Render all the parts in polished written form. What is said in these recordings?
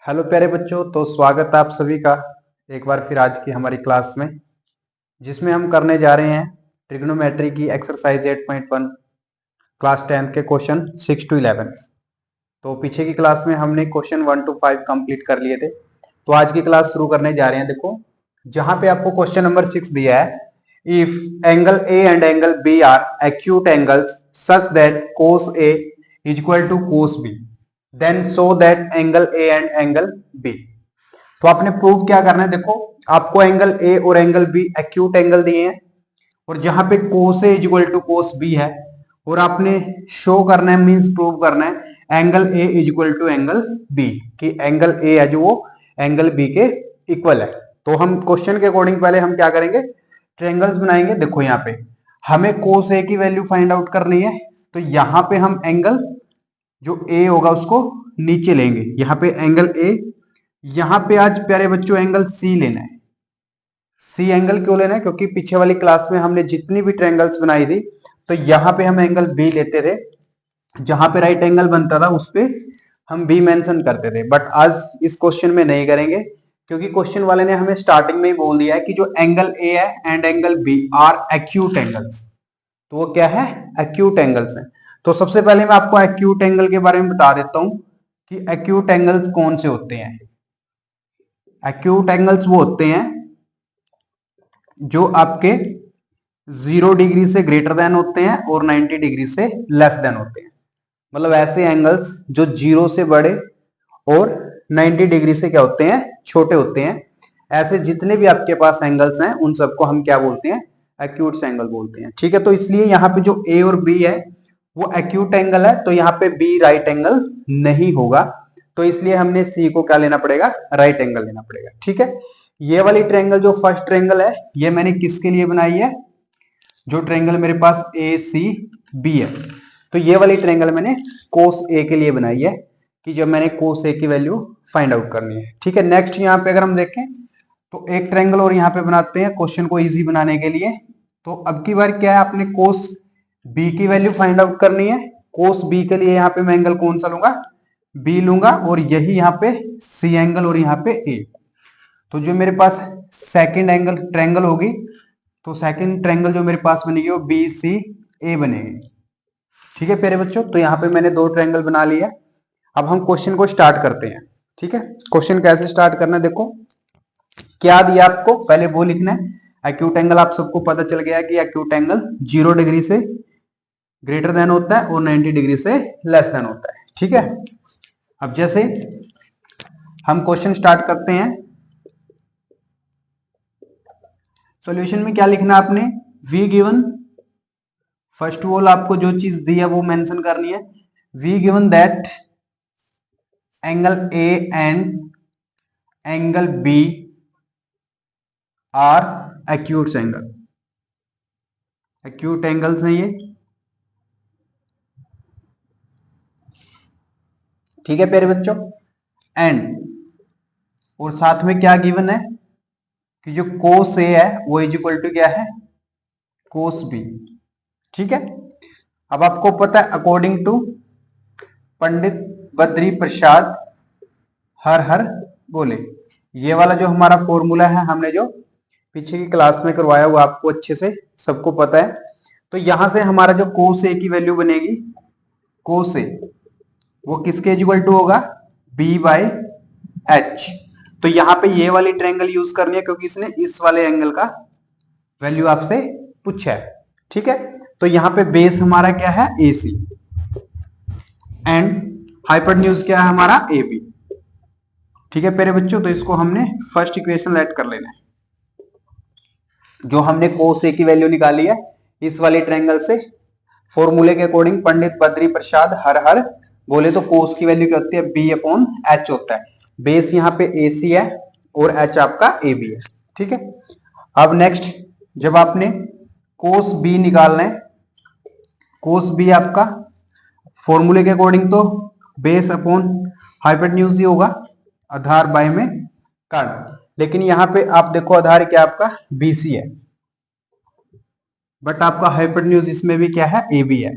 Hello प्यारे बच्चों, तो स्वागत है आप सभी का एक बार फिर आज की हमारी क्लास में, जिसमें हम करने जा रहे हैं ट्रिग्नोमेट्री की एक्सरसाइज 8.1 क्लास 10 के क्वेश्चन 6 to 11। तो पीछे की क्लास में हमने क्वेश्चन 1 to 5 कंप्लीट कर लिए थे। तो आज की क्लास शुरू करने जा रहे हैं। देखो, जहां पे आपको क्वेश्चन नंबर 6 दिया है, if angle A and angle B are acute angles such that cos A is equal to cos B, then show that angle A and angle B. तो आपने प्रूव क्या करना है। देखो, आपको एंगल ए और एंगल बी एक्यूट एंगल दिए हैं, और जहां पे cos A is equal to cos B है, और आपने शो करना है, मींस प्रूव करना है angle A is equal to angle B, कि एंगल ए है जो वो एंगल बी के इक्वल है। तो हम क्वेश्चन के अकॉर्डिंग पहले हम क्या करेंगे, ट्रायंगल्स बनाएंगे। देखो, यहाँ पे हमें कोस ए की वैल्यू फाइंड आउट करनी है, तो यहाँ पे हम एंगल जो ए होगा उसको नीचे लेंगे। यहाँ पे एंगल ए, यहाँ पे आज प्यारे बच्चों एंगल सी लेना है। सी एंगल क्यों लेना है, क्योंकि पीछे वाली क्लास में हमने जितनी भी ट्रायंगल्स बनाई थी, तो यहाँ पे हम एंगल बी लेते थे। जहां पे राइट एंगल बनता था उस पे हम बी मेंशन करते थे, बट आज इस क्वेश्चन में नहीं करेंगे, क्योंकि क्वेश्चन वाले ने हमें स्टार्टिंग में ही बोल दिया है कि जो एंगल ए है and angle B are acute angles. तो वो क्या है, एक्यूट एंगल्स है। तो सबसे पहले मैं आपको एक्यूट एंगल के बारे में बता देता हूं कि एक्यूट एंगल्स कौन से होते हैं। एक्यूट एंगल्स वो होते हैं जो आपके 0 डिग्री से ग्रेटर देन होते हैं और 90 डिग्री से लेस देन होते हैं। मतलब ऐसे एंगल्स जो 0 से बड़े और 90 डिग्री से क्या होते हैं, छोटे होते हैं। ऐसे जितने भी आपके पास एंगल्स हैं उन सबको हम क्या बोलते हैं, एक्यूट एंगल बोलते हैं। ठीक है, तो इसलिए यहाँ पे जो ए और बी है वो एक्यूट एंगल है, तो यहाँ पे बी राइट एंगल नहीं होगा। तो इसलिए हमने सी को क्या लेना पड़ेगा, राइट एंगल लेना पड़ेगा। ठीक है, ये वाली ट्रायंगल जो फर्स्ट ट्रायंगल है, ये मैंने किसके लिए बनाई है, जो ट्रायंगल मेरे पास ए सी बी है, तो ये वाली ट्रायंगल मैंने कोस ए के लिए बनाई है, कि जब मैंने कोस ए की वैल्यू फाइंड आउट करनी है। ठीक है, नेक्स्ट यहाँ पे अगर हम देखें तो एक ट्रायंगल और यहाँ पे बनाते हैं क्वेश्चन को इजी बनाने के लिए। तो अब की बार क्या है, आपने कोस बी की वैल्यू फाइंड आउट करनी है। कोस बी के लिए यहाँ पे मैं एंगल कौन सा लूंगा, बी लूंगा, और यही यहाँ पे सी एंगल और यहाँ पे ए। तो जो मेरे पास सेकेंड एंगल ट्रायंगल होगी, तो सेकंड ट्रायंगल जो मेरे पास बनेगी वो बी सी ए बनेगी। ठीक है प्यारे बच्चों, तो यहाँ पे मैंने दो ट्रायंगल बना लिया। अब हम क्वेश्चन को स्टार्ट करते हैं। ठीक है, क्वेश्चन कैसे स्टार्ट करना है, देखो क्या दिया आपको, पहले वो लिखना है। एक्यूट एंगल आप सबको पता चल गया है कि एक्यूट एंगल 0 डिग्री से ग्रेटर देन होता है और 90 डिग्री से लेस देन होता है। ठीक है, अब जैसे हम क्वेश्चन स्टार्ट करते हैं, सॉल्यूशन में क्या लिखना है आपने, we given, first of all आपको जो चीज दी है वो मेंशन करनी है। We given that angle A and angle B are acute angle, acute angles हैं ये। ठीक है प्यारे बच्चों, एंड और साथ में क्या गिवन है कि जो कोस ए है वो इज इक्वल टू क्या है, कोस बी। ठीक है, अब आपको पता है अकॉर्डिंग टू पंडित बद्री प्रसाद हर हर बोले, ये वाला जो हमारा फॉर्मूला है, हमने जो पीछे की क्लास में करवाया हुआ आपको अच्छे से सबको पता है। तो यहां से हमारा जो कोस ए की वैल्यू बनेगी, कोस ए वो किसके इक्वल टू होगा, बी बाई एच। तो यहाँ पे ये वाली ट्रायंगल यूज करनी है, क्योंकि इसने इस वाले एंगल का वैल्यू आपसे पूछा है। ठीक है, तो यहाँ पे बेस हमारा क्या है, ए सी, एंड हाइपोटेन्यूज क्या है हमारा, ए बी। ठीक है प्यारे बच्चों, तो इसको हमने फर्स्ट इक्वेशन लेट कर लेना है। जो हमने कोस ए की वैल्यू निकाली है इस वाले ट्रायंगल से, फॉर्मूले के अकॉर्डिंग पंडित बद्री प्रसाद हर हर बोले, तो कोस की वैल्यू क्या होती है, बी अपॉन एच होता है। बेस यहाँ पे ए सी है और एच आपका ए बी है। ठीक है, अब नेक्स्ट जब आपने कोस बी निकालना है, कोस बी आपका फॉर्मूले के अकॉर्डिंग तो बेस अपॉन हाइपोटेन्यूज ही होगा, आधार बाय में कर्ण। लेकिन यहाँ पे आप देखो आधार क्या आपका बीसी है, बट आपका हाइपोटेन्यूज इसमें भी क्या है, ए बी है,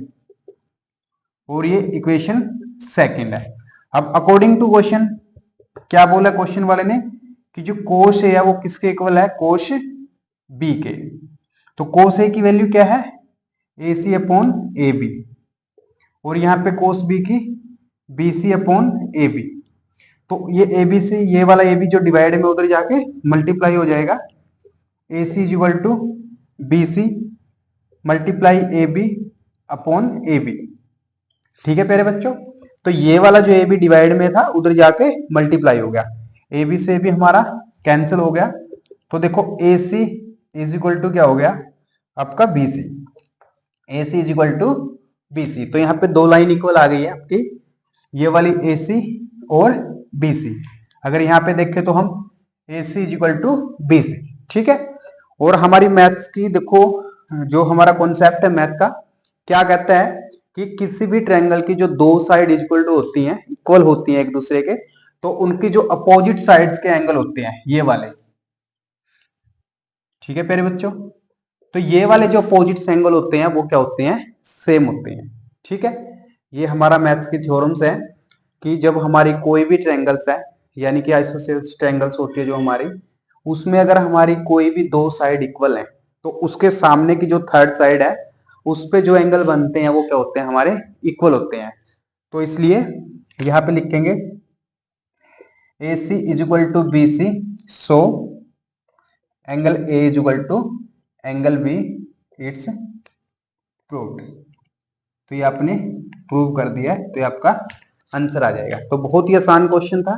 और ये इक्वेशन सेकंड है। अब अकॉर्डिंग टू क्वेश्चन क्या बोला क्वेश्चन वाले ने कि जो कोस ए है वो किसके इक्वल है, कोस बी के। तो कोस ए की वैल्यू क्या है, ए सी अपॉन ए बी, और यहाँ पे कोस बी की B C upon A B. तो ये ए बी से ये वाला ए बी जो डिवाइड में उधर जाके मल्टीप्लाई हो जाएगा, A C is equal to B C multiply A B upon A B. ठीक है प्यारे बच्चों, तो ये वाला जो ए बी डिवाइड में था उधर जाके मल्टीप्लाई हो गया, ए बी से भी हमारा कैंसिल हो गया। तो देखो A C is equal to क्या हो गया आपका B C, A C is equal to B C. तो यहाँ पे दो लाइन इक्वल आ गई है आपकी, ये वाली ए सी और बी सी। अगर यहाँ पे देखें तो हम A C is equal to B C. ठीक है, और हमारी मैथ्स की देखो जो हमारा कॉन्सेप्ट है मैथ का, क्या कहता है कि किसी भी ट्रायंगल की जो दो साइड इक्वल टू होती हैं, इक्वल होती हैं एक दूसरे के, तो उनकी जो अपोजिट साइड्स के एंगल होते हैं ये वाले। ठीक है प्यारे बच्चों, तो ये वाले जो अपोजिट एंगल होते हैं वो क्या होते हैं, सेम होते हैं। ठीक है, ये हमारा मैथ्स की थ्योरम्स है कि जब हमारी कोई भी ट्रायंगल्स है, यानी कि आइसोसेलेस ट्रायंगल्स होती है जो हमारी, उसमें अगर हमारी कोई भी दो साइड इक्वल है तो उसके सामने की जो थर्ड साइड है उस पे जो एंगल बनते हैं वो क्या होते हैं, हमारे इक्वल होते हैं। तो इसलिए यहां पे लिखेंगे A C is equal to B C, so angle A is equal to angle B, it's proved. तो ये आपने प्रूव कर दिया है, तो ये आपका आंसर आ जाएगा। तो बहुत ही आसान क्वेश्चन था,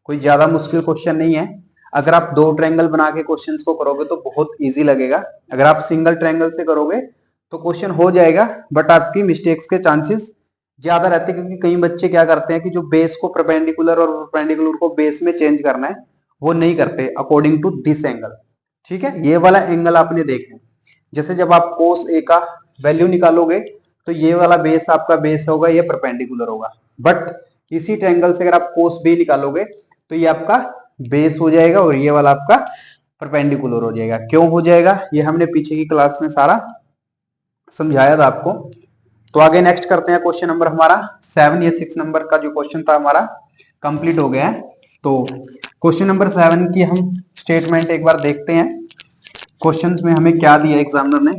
कोई ज्यादा मुश्किल क्वेश्चन नहीं है। अगर आप दो ट्रायंगल बना के क्वेश्चंस को करोगे तो बहुत इजी लगेगा, अगर आप सिंगल ट्रायंगल से करोगे तो क्वेश्चन हो जाएगा बट आपकी मिस्टेक्स के चांसेस ज्यादा रहते हैं, क्योंकि कई बच्चे क्या करते हैं कि जो बेस को परपेंडिकुलर और परपेंडिकुलर को बेस में चेंज करना है वो नहीं करते अकॉर्डिंग टू दिस एंगल। ठीक है, ये वाला एंगल आपने देखना, जैसे जब आप कोस ए का वैल्यू निकालोगे तो ये वाला बेस आपका बेस होगा, ये परपेंडिकुलर होगा, बट इसी ट्रायंगल से अगर आप कोस बी निकालोगे तो ये आपका बेस हो जाएगा और ये वाला आपका परपेंडिकुलर हो जाएगा। क्यों हो जाएगा, ये हमने पीछे की क्लास में सारा समझाया था आपको। तो आगे नेक्स्ट करते हैं, क्वेश्चन नंबर हमारा 7 या 6 नंबर का जो क्वेश्चन था हमारा कंप्लीट हो गया है। तो क्वेश्चन नंबर 7 की हम स्टेटमेंट एक बार देखते हैं, क्वेश्चंस में हमें क्या दिया एग्जामिनर ने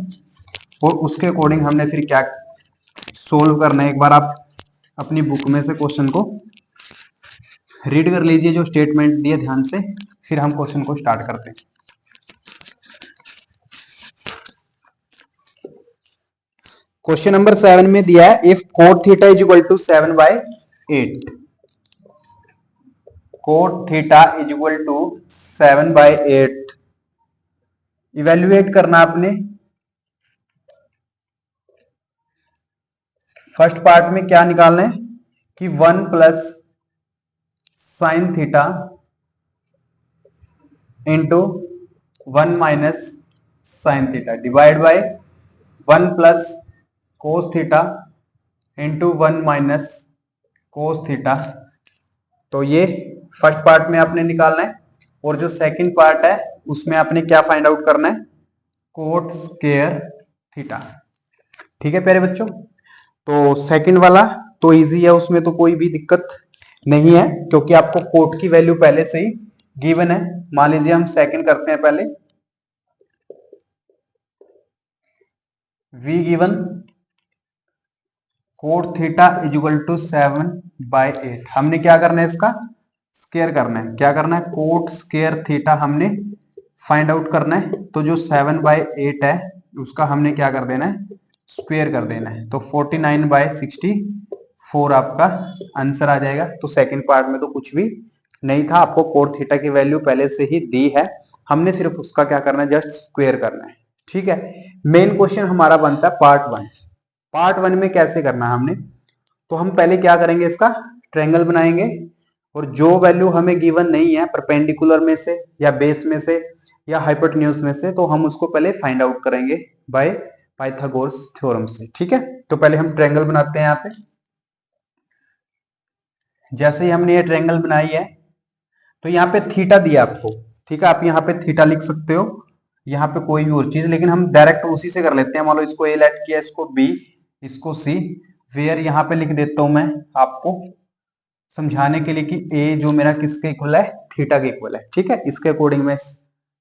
और उसके अकॉर्डिंग हमने फिर क्या सोल्व करना है। एक बार आप अपनी बुक में से क्वेश्चन को रीड कर लीजिए जो स्टेटमेंट दिए ध्यान से, फिर हम क्वेश्चन को स्टार्ट करते हैं। क्वेश्चन नंबर 7 में दिया है if cot theta is equal to 7/8, cot theta is equal to 7/8, evaluate करना आपने। फर्स्ट पार्ट में क्या निकालना है कि 1 plus sine theta into 1 minus sine theta divide by 1 plus cos theta into 1 minus cos theta. तो ये फर्स्ट पार्ट में आपने निकालना है, और जो सेकंड पार्ट है उसमें आपने क्या फाइंड आउट करना है, कोट स्क्वायर थीटा। ठीक है प्यारे बच्चों, तो सेकंड वाला तो इजी है, उसमें तो कोई भी दिक्कत नहीं है क्योंकि आपको कोट की वैल्यू पहले से ही गिवन है। मान लीजिए हम सेकंड करते हैं पहले, v given cot theta is equal to 7/8। हमने क्या करना है, इसका स्क्वायर करना है। क्या करना है, कोट स्क्वायर थीटा हमने फाइंड आउट करना है। तो जो 7/8 है उसका हमने क्या कर देना है, स्क्वायर कर देना है। तो 49/64 आपका आंसर आ जाएगा। तो सेकंड पार्ट में तो कुछ भी नहीं था, आपको कोट थीटा की वैल्यू पहले से ही दी है, हमने सिर्फ उसका क्या करना है, जस्ट स्क्वायर करना है। ठीक है, मेन क्वेश्चन हमारा बनता है पार्ट 1। पार्ट 1 में कैसे करना है हमने, तो हम पहले क्या करेंगे, इसका ट्रायंगल बनाएंगे और जो वैल्यू हमें गिवन नहीं है परपेंडिकुलर में से या बेस में से या हाइपोटेन्यूज में से, तो हम उसको पहले फाइंड आउट करेंगे बाय पाइथागोरस थ्योरम से। ठीक है, तो पहले हम ट्रायंगल बनाते हैं। यहाँ पे जैसे ही हमने ये ट्रायंगल बनाई है तो यहाँ पे थीटा दिया आपको, ठीक है, आप यहाँ पे थीटा लिख सकते हो, यहाँ पे कोई भी और चीज, लेकिन हम डायरेक्ट उसी से कर लेते हैं। मान लो इसको ए लेट किया, इसको बी, इसको सी, वेयर यहाँ पे लिख देता हूं मैं आपको समझाने के लिए कि ए जो मेरा किसके इक्वल है, थीटा के इक्वल है, ठीक है। इसके अकॉर्डिंग मैं इस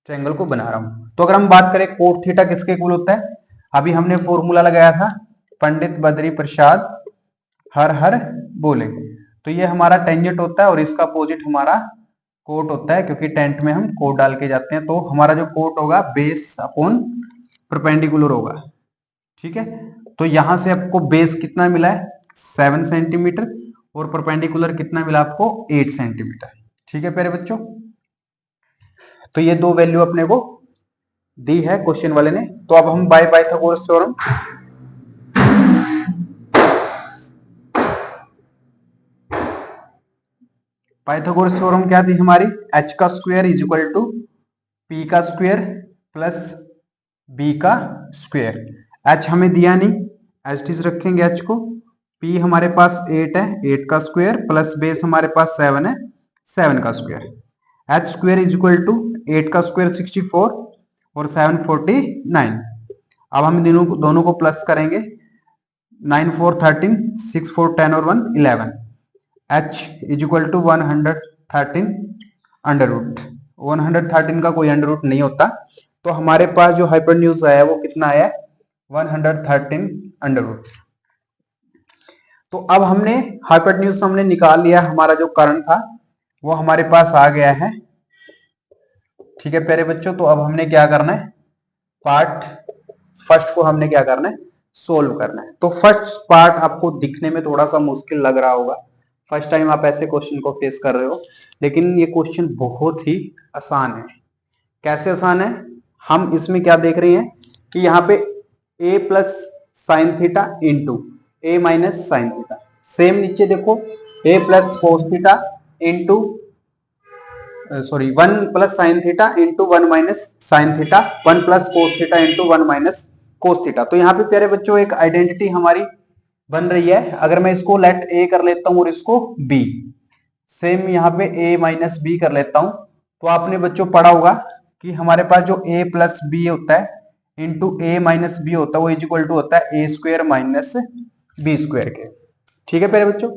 ट्रायंगल को बना रहा हूं। तो अगर हम बात करें कोट थीटा किसके इक्वल होता है, अभी हमने फॉर्मूला लगाया था, पंडित बद्री प्रसाद हर हर बोले। तो ये हमारा टेंजेंट होता है और इसका अपोजिट हमारा कोट होता है, क्योंकि टेंट में हम कोट डाल के जाते हैं। तो हमारा जो कोट होगा बेस अपॉन परपेंडिकुलर होगा, ठीक है। तो यहां से आपको बेस कितना मिला है 7 सेंटीमीटर और परपेंडिकुलर कितना मिला आपको 8 सेंटीमीटर, ठीक है प्यारे बच्चों। तो ये दो वैल्यू अपने को दी है क्वेश्चन वाले ने। तो अब हम by Pythagoras theorem, Pythagoras theorem क्या थी हमारी, h का square is equal to p का स्क्वायर प्लस b का स्क्वायर। h हमें दिया नहीं, एज इट इज रखेंगे h को। p हमारे पास 8 है, 8 का स्क्वायर प्लस बेस हमारे पास 7 है, 7 का square. h square is equal to 8 का स्क्वायर 64 और 7 49। अब हम दोनों को प्लस करेंगे, 9 4 13, 6 4 10 और 1 11। h is equal to 113 under root. 113 का कोई अंडर रूट नहीं होता। तो हमारे पास जो हाइपोटेन्यूज आया वो कितना आया, 113 अंडर रूट। तो अब हमने हाइपोटेन्यूज हमने निकाल लिया, हमारा जो कर्ण था वो हमारे पास आ गया है, ठीक है प्यारे बच्चों। तो अब हमने क्या करना है, पार्ट फर्स्ट को हमने क्या करना है, सोल्व करना है। तो फर्स्ट पार्ट आपको दिखने में थोड़ा सा मुश्किल लग रहा होगा, फर्स्ट टाइम आप ऐसे क्वेश्चन को फेस कर रहे हो, लेकिन ये क्वेश्चन बहुत ही आसान है। कैसे आसान है, हम इसमें क्या देख रहे हैं कि यहाँ पे a plus sine theta into A minus sine theta, same नीचे देखो a plus cos theta into sorry 1 plus sine theta into 1 minus sine theta, 1 plus cos theta into 1 minus cos theta. तो यहाँ पे प्यारे बच्चों एक आइडेंटिटी हमारी बन रही है। अगर मैं इसको लेट ए कर लेता हूं और इसको बी, सेम यहाँ पे ए माइनस बी कर लेता हूं, तो आपने बच्चों पढ़ा होगा कि हमारे पास जो a प्लस बी होता है इंटू ए माइनस बी होता है वो इज इक्वल टू होता है A square minus B square के, ठीक है प्यारे बच्चों।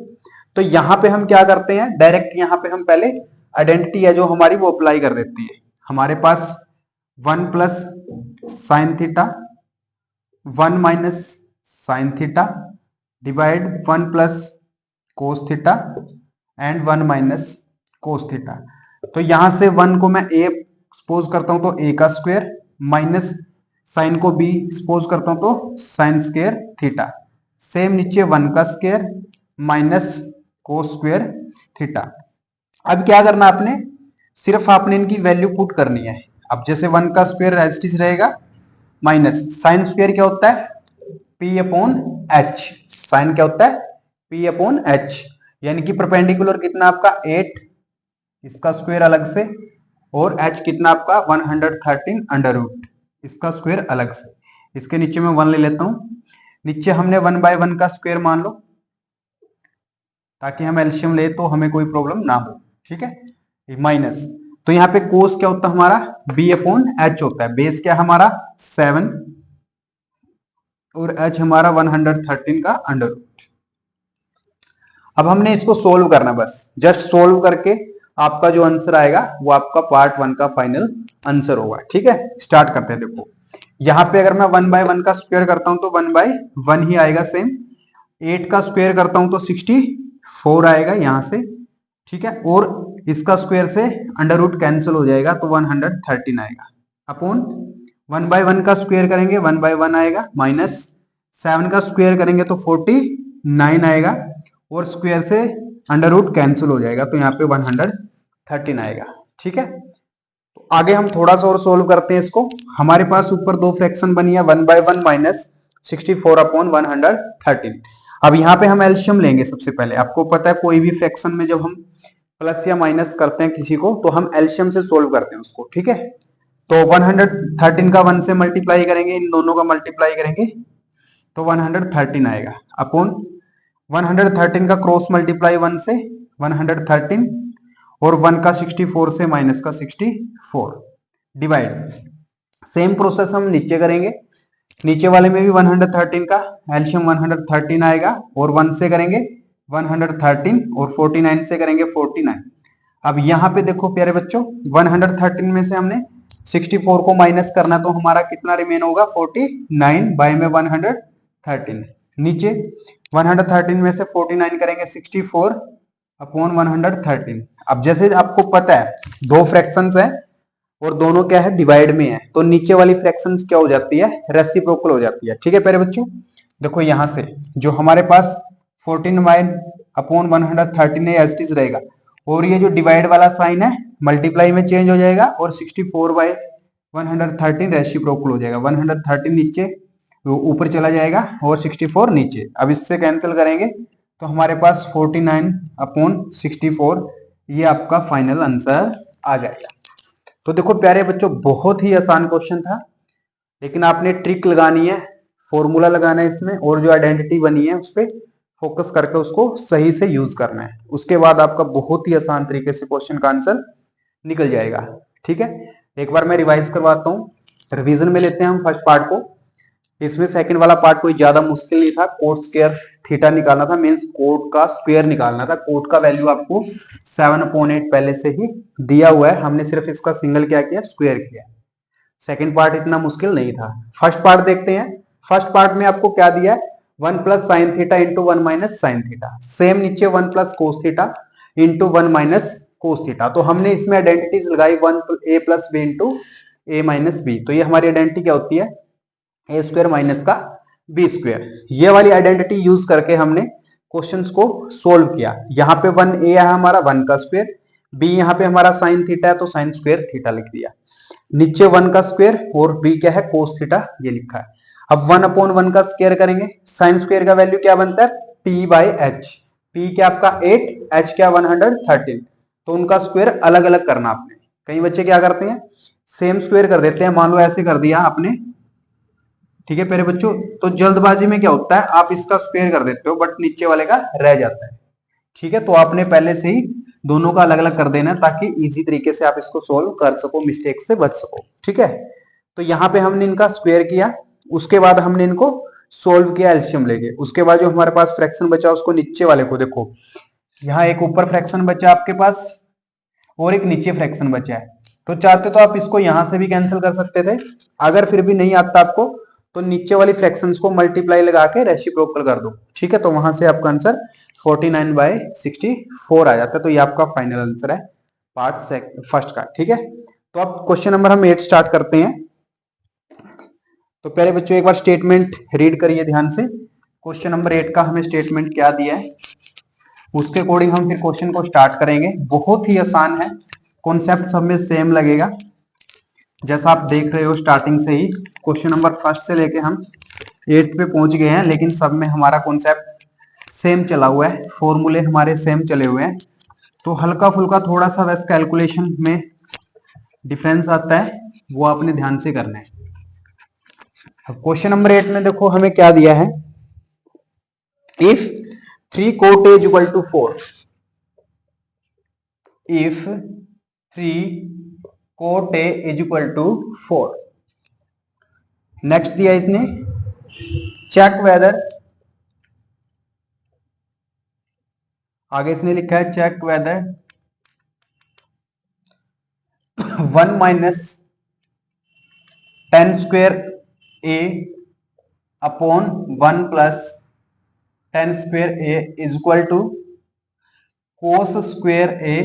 तो यहाँ पे हम क्या करते हैं, डायरेक्ट यहाँ पे हम पहले आइडेंटिटी है जो हमारी वो अप्लाई कर देती है। हमारे पास 1 plus sine theta 1 minus sine theta divide 1 plus cos theta and 1 minus cos theta. तो यहां से 1 को मैं a सपोज करता हूं तो a का स्क्वायर माइनस साइन को b सपोज करता हूं तो साइन स्क्वायर थीटा, सेम नीचे 1 का square minus cos square theta. अब क्या करना आपने, सिर्फ आपने इनकी वैल्यू पुट करनी है। अब जैसे 1 का स्क्वायर एज इट इज रहेगा माइनस साइन स्क्वायर क्या होता है p अपॉन h, साइन क्या होता है p अपॉन h, यानी कि परपेंडिकुलर कितना आपका 8, इसका स्क्वायर अलग से, और h कितना आपका 113 अंडर रूट, इसका स्क्वायर अलग से। इसके नीचे मैं 1 ले लेता हूं, नीचे हमने 1 बाय 1 का स्क्वायर मान लो ताकि हम एलसीएम ले तो हमें कोई प्रॉब्लम ना हो, ठीक है। माइनस, तो यहाँ पे कोस क्या होता है हमारा b अपॉन h होता है, बेस क्या हमारा 7 और h हमारा 113 का अंडर रूट। अब हमने इसको सोल्व करना, बस जस्ट सोल्व करके आपका जो आंसर आएगा वो आपका पार्ट 1 का फाइनल आंसर होगा, ठीक है। स्टार्ट करते हैं। देखो यहाँ पे अगर मैं 1 बाय 1 का स्क्वायर करता हूं तो 1 बाय 1 ही आएगा, सेम 8 का स्क्वायर करता हूं तो 64 आएगा यहां से, ठीक है। और इसका स्क्वायर से अंडर रूट कैंसिल हो जाएगा तो 113 आएगा, अपॉन 1 बाय 1 का स्क्वायर करेंगे 1 बाय 1 आएगा, माइनस 7 का स्क्वायर करेंगे तो 49 आएगा, और स्क्वायर से अंडर रूट कैंसिल हो जाएगा तो यहाँ पे 113 आएगा, ठीक है। तो आगे हम थोड़ा सा और सोल्व करते हैं इसको। हमारे पास ऊपर दो फ्रैक्शन बनी है 1 बाय 1 माइनस 64 अपॉन 113। अब यहाँ पे हम एलसीएम लेंगे सबसे पहले। आपको पता है कोई भी फ्रैक्शन में जब हम प्लस या माइनस करते हैं किसी को तो हम एलसीएम से सोल्व करते हैं उसको, ठीक है। तो 113 का 1 से मल्टीप्लाई करेंगे, इन दोनों का मल्टीप्लाई करेंगे तो 113 आएगा, अपॉन 113 का क्रॉस मल्टीप्लाई 1 से 113 और 1 का 64 से माइनस का 64 डिवाइड, सेम प्रोसेस हम नीचे करेंगे। नीचे वाले में भी 113 का एलसीएम 113 आएगा और 1 से करेंगे 113 और 49 से करेंगे 49। अब यहाँ पे देखो प्यारे बच्चों 113 में से हमने 64 को माइनस करना, तो हमारा कितना रिमेन होगा 49 बाय में 113। नीचे 113 में से 49 करेंगे 64 अपॉन 113। अब जैसे आपको पता है दो फ्रैक्शंस है और दोनों क्या है डिवाइड में है, तो नीचे वाली फ्रैक्शंस क्या हो जाती है रेसिप्रोकल हो जाती है। ठीक है प्यारे बच्चों, देखो यहां से जो हमारे पास 49 अपॉन 113 एज इट रहेगा, और ये जो डिवाइड वाला साइन है मल्टीप्लाई में चेंज हो जाएगा और 64 बाय 113 रेसिप्रोकल हो जाएगा। 113 नीचे ऊपर चला जाएगा और 64 नीचे। अब इससे कैंसिल करेंगे तो हमारे पास 49 अपॉन 64 ये आपका फाइनल आंसर आ जाएगा। तो देखो प्यारे बच्चों बहुत ही आसान क्वेश्चन था, लेकिन आपने ट्रिक लगानी है, फॉर्मूला लगाना है इसमें, और जो आइडेंटिटी बनी है उस पर फोकस करके उसको सही से यूज करना है। उसके बाद आपका बहुत ही आसान तरीके से क्वेश्चन का आंसर निकल जाएगा। ठीक है, एक बार मैं रिवाइज करवाता हूँ, रिवीजन में लेते हैं हम फर्स्ट पार्ट को। इसमें सेकंड वाला पार्ट कोई ज्यादा मुश्किल नहीं था, कोट स्क्वायर थीटा निकालना था, मींस कोट का स्क्वायर निकालना था। कोट का वैल्यू आपको 7/8 पहले से ही दिया हुआ है, हमने सिर्फ इसका सिंगल क्या किया स्क्वायर किया। सेकंड पार्ट इतना मुश्किल नहीं था। फर्स्ट पार्ट देखते हैं। फर्स्ट पार्ट में आपको क्या दिया है 1 plus sine theta into 1 minus sine theta, same नीचे 1 plus cos theta into 1 minus cos theta. तो हमने इसमें आइडेंटिटीज लगाई 1 a plus B into A minus B, तो ये हमारी आइडेंटिटी क्या होती है ए स्क्वायर माइनस का बी स्क्वायर। ये वाली आइडेंटिटी यूज करके हमने क्वेश्चंस को सोल्व किया। यहाँ पे 1a है हमारा 1 का स्क्वायर, b यहाँ पे हमारा साइन थीटा है तो साइन स्क्वायर थीटा लिख दिया, नीचे 1 का स्क्वायर और b क्या है कोस थीटा ये लिखा है। अब 1 अपॉन 1 का स्क्वायर करेंगे, साइन स्क्वायर का वैल्यू क्या बनता है p बाई एच, p क्या आपका 8, h क्या 113, तो उनका स्क्वायर अलग अलग करना आपने। कई बच्चे क्या करते हैं सेम स्क्वायर कर देते हैं, मान लो ऐसे कर दिया आपने, ठीक है प्यारे बच्चों, तो जल्दबाजी में क्या होता है आप इसका स्क्वायर कर देते हो बट नीचे वाले का रह जाता है। ठीक है, तो आपने पहले से ही दोनों का अलग अलग कर देना है ताकि इजी तरीके से आप इसको सोल्व कर सको, मिस्टेक से बच सको। ठीक है, तो यहाँ पे हमने इनका स्क्वायर किया, उसके बाद हमने इनको सोल्व किया एलसीएम लेके। उसके बाद जो हमारे पास फ्रैक्शन बचा उसको नीचे वाले को देखो, यहाँ एक ऊपर फ्रैक्शन बचा आपके पास और एक नीचे फ्रैक्शन बचा है, तो चाहते तो आप इसको यहां से भी कैंसिल कर सकते थे। अगर फिर भी नहीं आता आपको तो नीचे वाली फ्रैक्शंस को मल्टीप्लाई लगा के रेसिप्रोकल कर दो। ठीक है, तो वहां से आपका आंसर 49 बाय 64 आ जाता है। तो ये आपका फाइनल आंसर है पार्ट फर्स्ट का। ठीक है, तो अब क्वेश्चन नंबर हम 8 स्टार्ट करते हैं। तो पहले बच्चों एक बार स्टेटमेंट रीड करिए ध्यान से। क्वेश्चन नंबर 8 का हमें स्टेटमेंट क्या दिया है उसके अकॉर्डिंग हम फिर क्वेश्चन को स्टार्ट करेंगे। बहुत ही आसान है, कॉन्सेप्ट सब में सेम लगेगा जैसा आप देख रहे हो। स्टार्टिंग से ही क्वेश्चन नंबर फर्स्ट से लेके हम 8 पे पहुंच गए हैं, लेकिन सब में हमारा कॉन्सेप्ट सेम चला हुआ है, फॉर्मूले हमारे सेम चले हुए हैं। तो हल्का फुल्का थोड़ा सा बस कैलकुलेशन में डिफरेंस आता है, वो आपने ध्यान से करना है। क्वेश्चन नंबर 8 में देखो हमें क्या दिया है, if 3 cot a is equal to 4, if 3 cot a is equal to 4। Next दिया इसने चेक वेदर, आगे इसने लिखा है check whether 1 minus 10 square a upon 1 plus 10 square a is equal to cos square a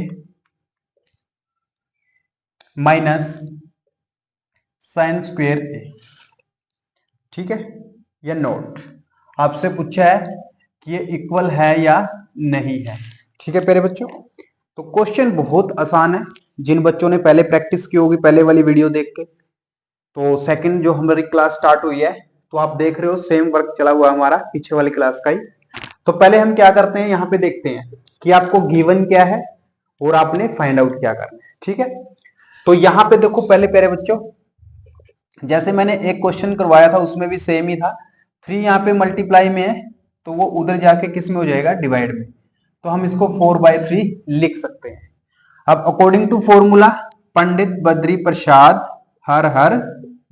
minus sine square a। ठीक है, या note आपसे पूछा है कि ये इक्वल है या नहीं है। ठीक है प्यारे बच्चों, तो क्वेश्चन बहुत आसान है। जिन बच्चों ने पहले प्रैक्टिस की होगी पहले वाली वीडियो देख के, तो सेकंड जो हमारी क्लास स्टार्ट हुई है तो आप देख रहे हो सेम वर्क चला हुआ हमारा पीछे वाली क्लास का ही। तो पहले हम क्या करते हैं यहाँ पे देखते हैं कि आपको गिवन क्या है और आपने फाइंड आउट क्या करना है। ठीक है, तो यहाँ पे देखो पहले प्यारे बच्चों जैसे मैंने एक क्वेश्चन करवाया था उसमें भी सेम ही था, 3 यहाँ पे मल्टीप्लाई में है तो वो उधर जाके किस में हो जाएगा डिवाइड में, तो हम इसको 4/3 लिख सकते हैं। अब according to formula Pandit Badri Prasad हर हर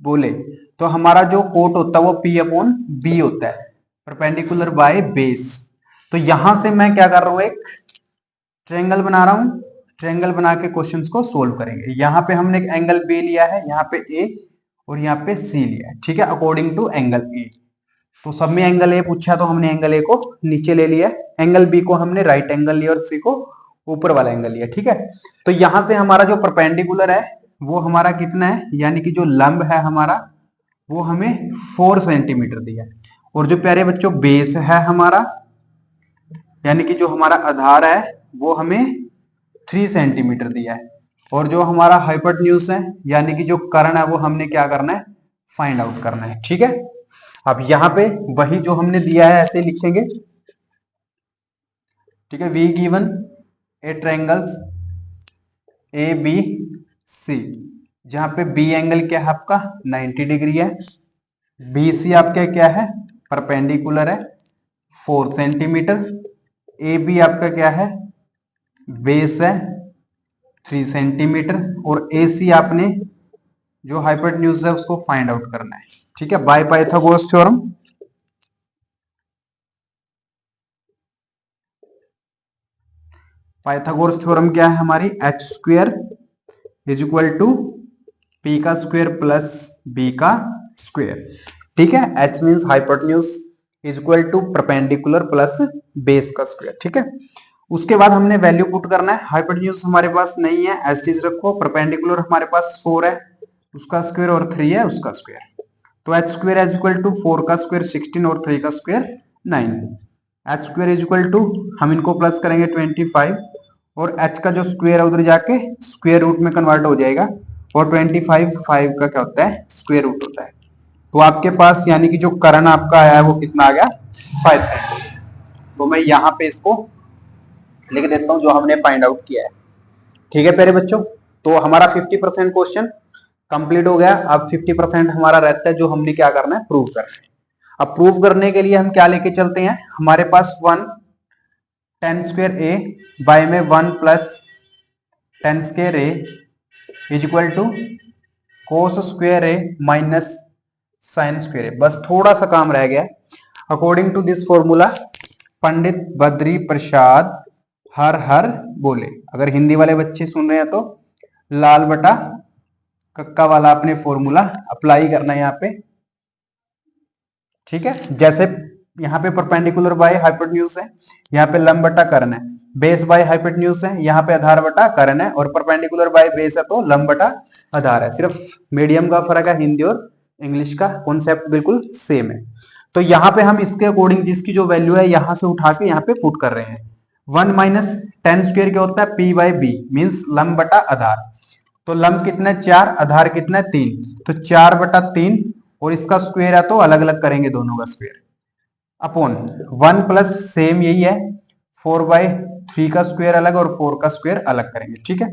बोले, तो हमारा जो कोट होता है वो P अपॉन बी होता है, परपेंडिकुलर बाय बेस। तो यहां से मैं क्या कर रहा हूं, एक ट्रायंगल बना रहा हूं, ट्रायंगल बना के क्वेश्चंस को सोल्व करेंगे। यहाँ पे हमने एक एंगल बी लिया है, यहाँ पे ए और यहाँ पे सी लिया है, ठीक है, अकॉर्डिंग टू एंगल ए। तो सब में एंगल ए पूछा तो हमने एंगल ए को नीचे ले लिया, एंगल बी को हमने राइट एंगल लिया और सी को ऊपर वाला एंगल लिया, ठीक है। तो यहां से हमारा जो परपेंडिकुलर है वो हमारा कितना है, यानी कि जो लंब है हमारा वो हमें 4 सेंटीमीटर दिया है। और जो प्यारे बच्चों बेस है हमारा, यानी कि जो हमारा आधार है वो हमें 3 सेंटीमीटर दिया है। और जो हमारा हाइपोटेन्यूज है यानी कि जो कर्ण है वो हमने क्या करना है, फाइंड आउट करना है, ठीक है। अब यहां पे वही जो हमने दिया है ऐसे लिखेंगे, ठीक है। We given A triangles A B C, जहां पे बी एंगल क्या है आपका 90 डिग्री है, बी सी आपका क्या है परपेंडिकुलर है 4 सेंटीमीटर, ए बी आपका क्या है बेस है 3 सेंटीमीटर, और ए सी आपने जो हाइपोटेन्यूज है उसको फाइंड आउट करना है, ठीक है, by Pythagoras theorem. Pythagoras theorem क्या है हमारी, H square is equal to P का स्क्वेयर प्लस बी का स्क्वेयर, ठीक है। H means hypotenuse is equal to perpendicular plus base का स्क्वायर, ठीक है। उसके बाद हमने वैल्यू पुट करना है, हाइपोटेन्यूज हमारे पास नहीं है एज चीज रखो, परपेंडिकुलर हमारे पास 4 है उसका स्क्वायर और 3 है उसका स्क्वायर। तो H square is equal to 4 का स्क्वायर 16 और 3 का square 9। H square is equal to हम इनको प्लस करेंगे 25, और एच का जो स्क्वायर है उधर जाके स्क्वायर रूट में कन्वर्ट हो जाएगा, और 25 5 का क्या होता है स्क्वायर रूट होता है। तो आपके पास यानी कि जो कर्ण आपका आया है वो कितना आ गया 5 सेंटीमीटर। तो मैं यहाँ पे इसको लिख देता हूँ जो हमने फाइंड आउट किया है, ठीक है प्यारे बच्चों। तो हमारा 50% क्वेश्चन कंप्लीट हो गया। अब 50% हमारा रहता है जो हमने क्या करना है प्रूव करना है। अब प्रूव करने के लिए हम क्या लेके चलते हैं, हमारे पास 1 10 स्क्वायर ए बाय में 1 plus 10 square A is equal to cos square A minus sine square A. बस थोड़ा सा काम रह गया। According to this formula Pandit Badri Prasad हर हर बोले। अगर हिंदी वाले बच्चे सुन रहे हैं तो लाल बटा कक्का वाला अपने फॉर्मूला अप्लाई करना है यहाँ पे, ठीक है। जैसे यहाँ पे परपेंडिकुलर बाय हाइपोटेन्यूज है, यहाँ पे लंब बटा कर्ण है, बेस बाय हाइपोटेन्यूज है, यहाँ पे आधार बटा कर्ण है, और परपेंडिकुलर बाय बेस है तो लंब बटा आधार है। सिर्फ मीडियम का फर्क है, हिंदी और इंग्लिश का कॉन्सेप्ट बिल्कुल सेम है। तो यहाँ पे हम इसके अकॉर्डिंग जिसकी जो वैल्यू है यहाँ से उठा के यहाँ पे पुट कर रहे हैं। 1 माइनस 10 स्क्वायर क्या होता है पी बाई बी मीन्स लंब बटा आधार। तो लंब कितना है 4, आधार कितना है 3, तो 4 बटा 3, और इसका स्क्वायर है तो अलग अलग करेंगे दोनों का स्क्वायर, अपॉन 1 प्लस सेम यही है 4 बाई 3 का स्क्वायर अलग और 4 का स्क्वायर अलग करेंगे, ठीक है।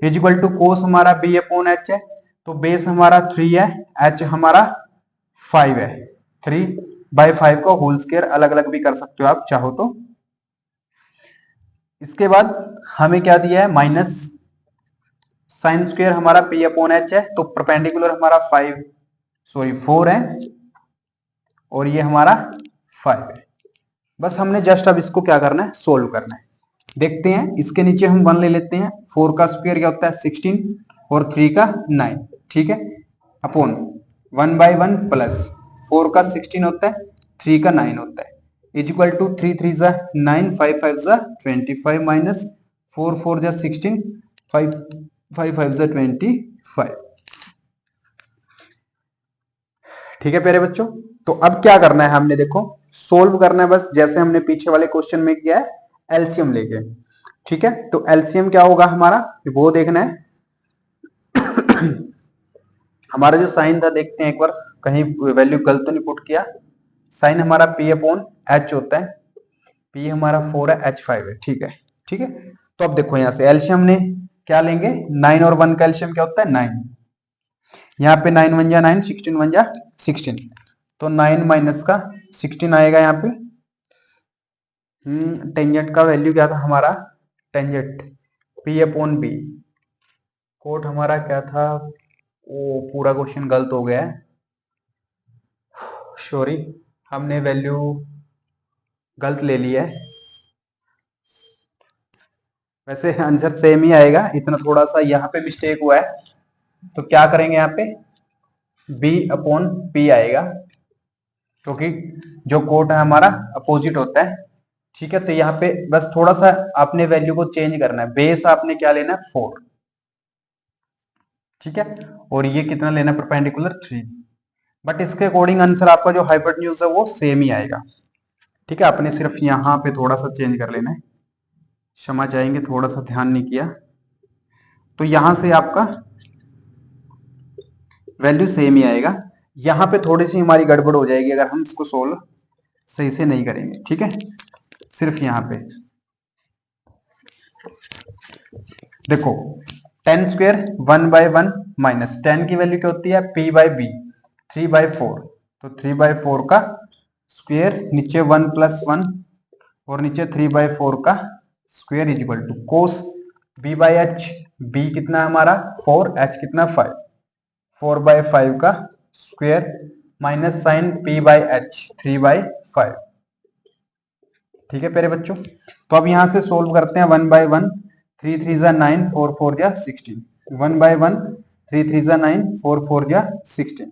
इज इक्वल टू कोस हमारा बी अपॉन एच है, तो बेस हमारा 3 है, एच हमारा 5 है, 3 बाई 5 का होल स्क्वायर अलग अलग भी कर सकते हो आप चाहो तो। इसके बाद हमें क्या दिया है माइनस साइन स्क्वायर हमारा पी अपॉन एच है, तो परपेंडिकुलर हमारा 4 है और ये हमारा 5 है। बस हमने जस्ट अब इसको क्या करना है सोल्व करना है। देखते हैं, इसके नीचे हम 1 ले लेते हैं, 4 का स्क्वायर क्या होता है 16 और 3 का 9, ठीक है, अपॉन 1 बाई 1 प्लस 4 का 16 होता है 3 का 9 होता है, इज इक्वल टू 3 3 जा 9 5 5 जा 25 माइनस 4 4 जा 16 5 5 5 जा 25, ठीक है प्यारे बच्चों। तो अब क्या करना है हमने देखो सोल्व करना है, बस जैसे हमने पीछे वाले क्वेश्चन में किया है एलसीएम लेके, ठीक है। तो एलसीएम क्या होगा हमारा वो देखना है। हमारा जो साइन था देखते हैं एक बार कहीं वैल्यू गलत तो नहीं पुट किया। साइन हमारा पी अपॉन एच होता है, पी हमारा 4 है एच 5 है, ठीक है, ठीक है। तो अब देखो यहां से एलसीएम ने क्या लेंगे 9 और 1 का एलसीएम क्या होता है 9, यहाँ पे 9 1 जा 9 16 1 जा 16, तो 9 माइनस का 16 आएगा यहाँ पे। टेंजेंट का वैल्यू क्या था हमारा tangent P upon B, cot हमारा क्या था, वो पूरा क्वेश्चन गलत हो गया है, सॉरी, हमने वैल्यू गलत ले लिया है। वैसे आंसर सेम ही आएगा, इतना थोड़ा सा यहाँ पे मिस्टेक हुआ है, तो क्या करेंगे यहाँ पे b अपॉन p आएगा, क्योंकि जो कोट है हमारा अपोजिट होता है। ठीक है, तो यहाँ पे बस थोड़ा सा आपने वैल्यू को चेंज करना है, बेस आपने क्या लेना है 4, ठीक है, और ये कितना लेना है परपेंडिकुलर 3, बट इसके अकॉर्डिंग आंसर आपका जो हाइपोटेन्यूज है वो सेम ही आएगा। ठीक है, आपने सिर्फ यहाँ पे थोड़ा सा चेंज कर लेना है, क्षमा चाहेंगे थोड़ा सा ध्यान नहीं किया, तो यहां से आपका वैल्यू सेम ही आएगा। यहाँ पे थोड़ी सी हमारी गड़बड़ हो जाएगी अगर हम इसको सोल्व सही से नहीं करेंगे। ठीक है, सिर्फ यहाँ पे देखो 10 स्क्वायर 1/1 माइनस 10 की वैल्यू क्या होती है p/b 3/4, तो 3/4 का स्क्वायर नीचे 1 + 1 और नीचे 3/4 का square is equal to cos b/h, b कितना हमारा 4, h कितना 5, 4/5 का स्क्वायर माइनस साइन p/h 3/5। ठीक है प्यारे बच्चों, तो अब यहां से सोल्व करते हैं 1/1, 3 3 जा 9, 4 4 जा 16, 1/1 3 3 जा 9, 4 4 जा 16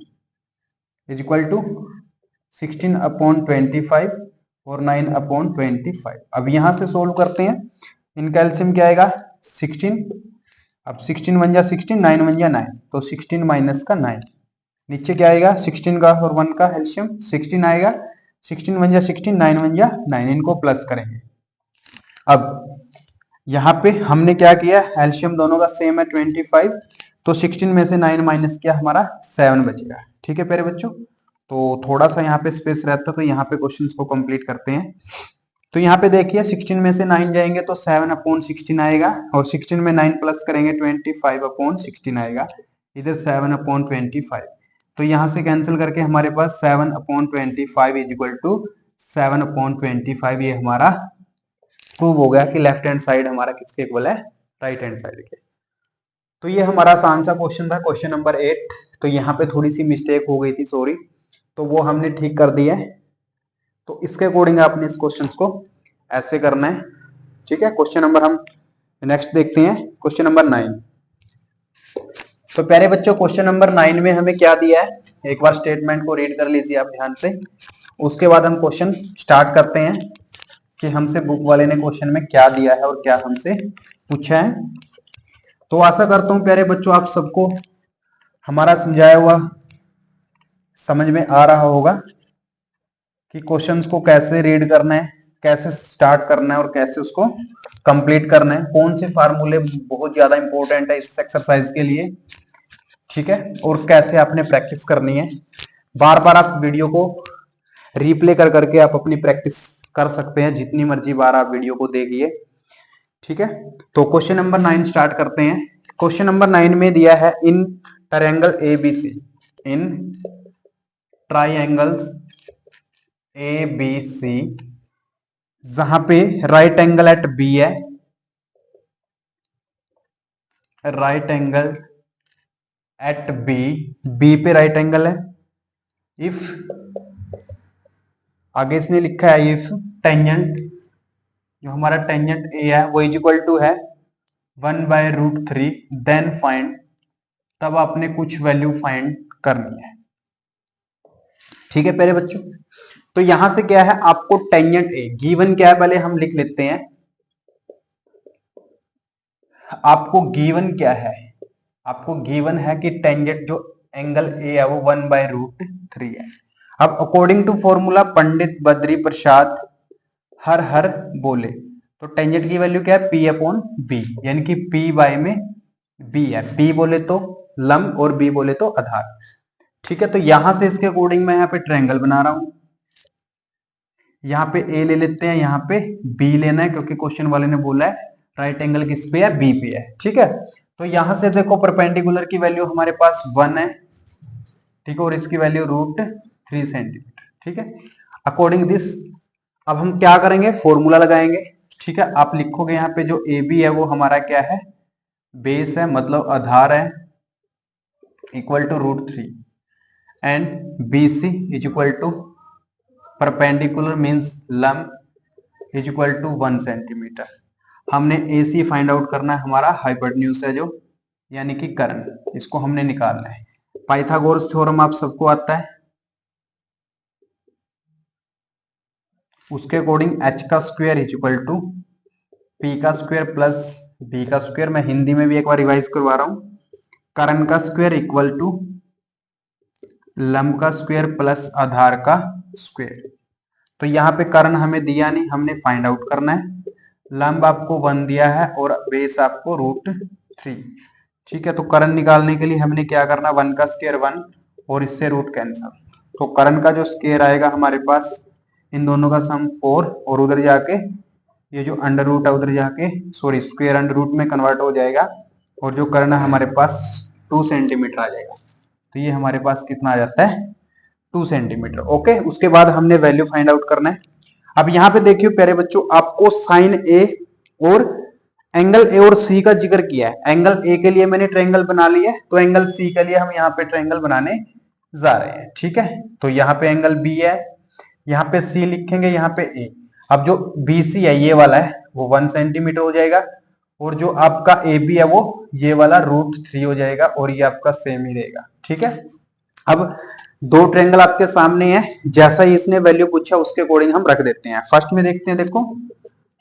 इज इक्वल टू 16/25 और 9/25। अब यहां से सोल्व करते हैं, इनका एलसीएम क्या आएगा 16, अब 16 1 जा 16, 9 1 जा 9, तो 16 माइनस का 9, नीचे क्या आएगा 16 का और 1 का एलसीएम 16 आएगा, 16 1 जा 16, 9 1 जा 9, इनको प्लस करेंगे। अब यहाँ पे हमने क्या किया, एलसीएम दोनों का सेम है 25, तो 16 में से 9 माइनस किया हमारा 7 बचेगा। ठीक है प्यारे बच्चों, तो थोड़ा सा यहाँ पे स्पेस रहता, तो यहाँ पे क्वेश्चंस को कंप्लीट करते हैं। तो यहाँ पे देखिए 16 में से 9 जाएंगे तो 7/16 आएगा, और 16 में 9 प्लस करेंगे 25/16 आएगा, इधर 7/25, तो यहाँ से कैंसिल करके हमारे पास 7/25 इज इक्वल टू 7/25, ये हमारा प्रूव हो गया कि लेफ्ट हैंड साइड हमारा किसके इक्वल है, राइट हैंड साइड के। तो ये हमारा आसान सा क्वेश्चन था, क्वेश्चन नंबर 8। तो यहाँ पे थोड़ी सी मिस्टेक हो गई थी, सॉरी, तो वो हमने ठीक कर दी है। तो इसके अकॉर्डिंग आपने इस क्वेश्चन को ऐसे करना है। ठीक है, क्वेश्चन नंबर हम नेक्स्ट देखते हैं, क्वेश्चन नंबर 9। तो प्यारे बच्चों क्वेश्चन नंबर 9 में हमें क्या दिया है, एक बार स्टेटमेंट को रीड कर लीजिए आप ध्यान से, उसके बाद हम क्वेश्चन स्टार्ट करते हैं कि हमसे बुक वाले ने क्वेश्चन में क्या दिया है और क्या हमसे पूछा है। तो आशा करता हूं प्यारे बच्चों आप सबको हमारा समझाया हुआ समझ में आ रहा होगा कि क्वेश्चंस को कैसे रीड करना है, कैसे स्टार्ट करना है और कैसे उसको कंप्लीट करना है, कौन से फार्मूले बहुत ज्यादा इंपॉर्टेंट है इस एक्सरसाइज के लिए। ठीक है, और कैसे आपने प्रैक्टिस करनी है। बार बार आप वीडियो को रिप्ले कर करके आप अपनी प्रैक्टिस कर सकते हैं, जितनी मर्जी बार आप वीडियो को देखिए। ठीक है, तो क्वेश्चन नंबर 9 स्टार्ट करते हैं। क्वेश्चन नंबर 9 में दिया है in triangle ABC, in triangles ABC, जहां पे राइट एंगल एट B है, राइट एंगल एट B पे राइट एंगल है। इफ आगे इसने लिखा है इफ टेंजेंट, जो हमारा टेंजेंट ए है वो इज इक्वल टू है 1/√3, देन फाइंड, तब आपने कुछ वैल्यू फाइंड करनी है। ठीक है प्यारे बच्चों, तो यहां से क्या है आपको टेंजेंट ए गिवन क्या है, पहले हम लिख लेते हैं। आपको गिवन क्या है, आपको गिवन है कि टेंजेंट जो एंगल ए है वो 1/√3 है। अब according to formula Pandit Badri Prasad हर हर बोले, तो टेंजेंट की वैल्यू क्या है P/B, यानी कि P/by में B है, P बोले तो लंब और B बोले तो आधार। ठीक है, तो यहां से इसके अकॉर्डिंग मैं यहाँ पे ट्रायंगल बना रहा हूं, यहाँ पे A ले लेते हैं, यहाँ पे B लेना है, क्योंकि क्वेश्चन वाले ने बोला है राइट एंगल किस पे है B पे है। ठीक है, तो यहां से देखो परपेंडिकुलर की वैल्यू हमारे पास 1 है, ठीक है, और इसकी वैल्यू √3 सेंटीमीटर। ठीक है, अकॉर्डिंग दिस अब हम क्या करेंगे, फॉर्मूला लगाएंगे। ठीक है, आप लिखोगे यहाँ पे जो AB है वो हमारा क्या है, बेस है, मतलब आधार है, equal to √3, and BC is equal to perpendicular means लंब इज इक्वल टू 1 सेंटीमीटर। हमने AC फाइंड आउट करना है, हमारा हाइपोटेन्यूज है जो, यानी कि कर्ण, इसको हमने निकालना है। पाइथागोरस थ्योरम आप सबको आता है, उसके अकॉर्डिंग h का square is equal to p का स्क्वायर प्लस b का स्क्वायर। मैं हिंदी में भी एक बार रिवाइज करवा रहा हूं, कर्ण का स्क्वायर इक्वल टू लंब का स्क्वायर प्लस आधार का स्क्वायर। तो यहाँ पे कर्ण हमें दिया नहीं, हमने फाइंड आउट करना है। लंब आपको 1 दिया है और बेस आपको √3। ठीक है, तो कर्ण निकालने के लिए हमने क्या करना, 1 का स्क्वायर 1 और इससे रूट कैंसल। तो कर्ण का जो स्क्वायर आएगा हमारे पास, इन दोनों का सम 4, और उधर जाके ये जो अंडर रूट है उधर जाके सॉरी स्क्वायर अंडर रूट में कन्वर्ट हो जाएगा, और जो कर्ण है हमारे पास 2 सेंटीमीटर आ जाएगा। तो ये हमारे पास कितना आ जाता है, 2 सेंटीमीटर। ओके, उसके बाद हमने वैल्यू फाइंड आउट करना है। अब यहाँ पे देखियो प्यारे बच्चों, आपको साइन ए और एंगल ए और सी का जिक्र किया है। एंगल ए के लिए मैंने ट्रायंगल बना लिया है, तो एंगल सी के लिए हम यहाँ पे ट्रायंगल बनाने जा रहे हैं। ठीक है, तो यहाँ पे एंगल बी है, यहाँ पे सी लिखेंगे, यहाँ पे ए। अब जो बी सी है ये वाला है वो 1 सेंटीमीटर हो जाएगा, और जो आपका ए बी है वो ये वाला √3 हो जाएगा, और ये आपका सेम ही रहेगा। ठीक है, अब दो ट्रायंगल आपके सामने है, जैसा ही इसने वैल्यू पूछा उसके अकॉर्डिंग हम रख देते हैं। फर्स्ट में देखते हैं, देखो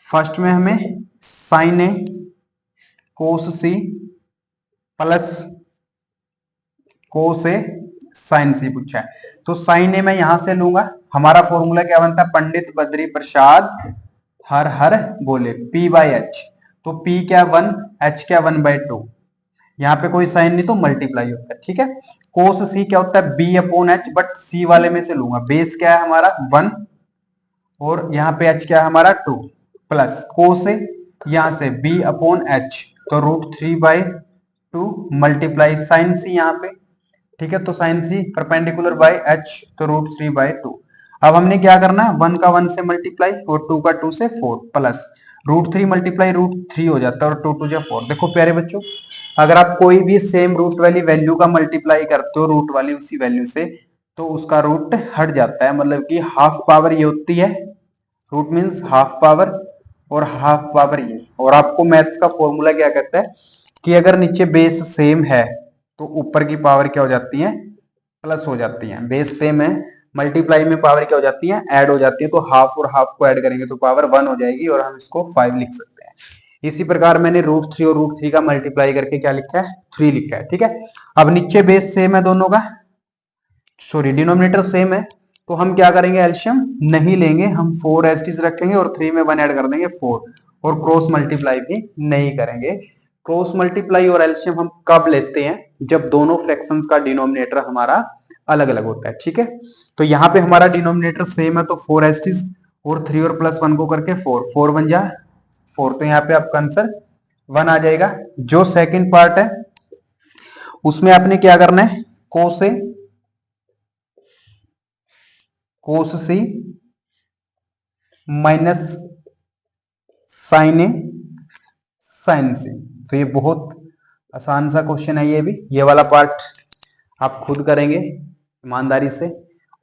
फर्स्ट में हमें साइन ए कोस सी प्लस कोस ए साइन सी पूछा है। तो साइन ए मैं यहां से लूंगा, हमारा फॉर्मूला क्या बनता है, पंडित बद्री प्रसाद हर हर बोले, P/H। तो P क्या 1, H क्या 1/2, यहाँ पे कोई साइन नहीं तो मल्टीप्लाई होता है। ठीक है, कोस सी क्या होता है, B/H, बट सी वाले में से लूंगा। बेस क्या है हमारा 1, और यहाँ पे h क्या है हमारा 2, प्लस कोस ए यहाँ से B/H, तो √3/2 मल्टीप्लाई साइन सी यहाँ पे। ठीक है, तो sine C perpendicular by h, तो √3/2। अब हमने क्या करना है, 1 का 1 से मल्टीप्लाई और 2 का 2 से 4, प्लस √3 मल्टीप्लाई √3 हो जाता है, और 2 2 जा 4। देखो प्यारे बच्चों, अगर आप कोई भी सेम रूट वाली वैल्यू का मल्टीप्लाई करते हो रूट वाली उसी वैल्यू से, तो उसका रूट हट जाता है, मतलब कि हाफ पावर ये होती है, रूट मीन्स हाफ पावर, और हाफ पावर ये। और आपको मैथ्स का फॉर्मूला क्या कहता है कि अगर नीचे बेस सेम है तो ऊपर की पावर क्या हो जाती है, प्लस हो जाती है। बेस सेम है, मल्टीप्लाई में पावर क्या हो जाती है, ऐड हो जाती है। तो हाफ और हाफ को ऐड करेंगे तो पावर 1 हो जाएगी, और हम इसको 5 लिख सकते हैं। इसी प्रकार मैंने √3 और √3 का मल्टीप्लाई करके क्या लिखा है, 3 लिखा है। ठीक है, अब नीचे बेस सेम है दोनों का, सॉरी डिनोमिनेटर सेम है, तो हम क्या करेंगे, एल्शियम नहीं लेंगे, हम 4 एज इट इज रखेंगे और 3 में 1 ऐड कर देंगे 4, और क्रॉस मल्टीप्लाई भी नहीं करेंगे। क्रॉस मल्टीप्लाई और एल्शियम हम कब लेते हैं, जब दोनों फ्रैक्शंस का डिनोमिनेटर हमारा अलग अलग होता है। ठीक है, तो यहाँ पे हमारा डिनोमिनेटर सेम है, तो 4 एज इट इज, और 3 और प्लस 1 को करके 4, 4 बन जा 4, तो यहाँ पे आपका आंसर 1 आ जाएगा। जो सेकंड पार्ट है उसमें आपने क्या करना है, कोस सी माइनस साइन ए साइन सी। तो ये बहुत आसान सा क्वेश्चन है, ये वाला पार्ट आप खुद करेंगे ईमानदारी से,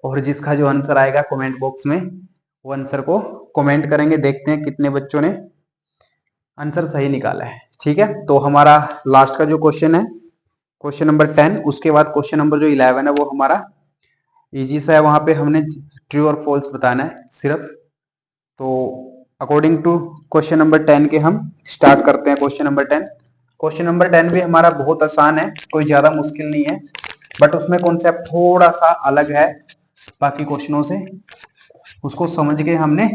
और जिसका जो आंसर आएगा कमेंट बॉक्स में वो आंसर को कमेंट करेंगे। देखते हैं कितने बच्चों ने आंसर सही निकाला है। ठीक है, तो हमारा लास्ट का जो क्वेश्चन है क्वेश्चन नंबर 10, उसके बाद क्वेश्चन नंबर जो 11 है वो हमारा इजी सा है, वहां पे हमने ट्रू और फॉल्स बताना है सिर्फ। तो अकॉर्डिंग टू क्वेश्चन नंबर 10 के हम स्टार्ट करते हैं। क्वेश्चन नंबर 10, क्वेश्चन नंबर 10 भी हमारा बहुत आसान है, कोई ज्यादा मुश्किल नहीं है, बट उसमें कॉन्सेप्ट थोड़ा सा अलग है बाकी क्वेश्चनों से, उसको समझ के हमने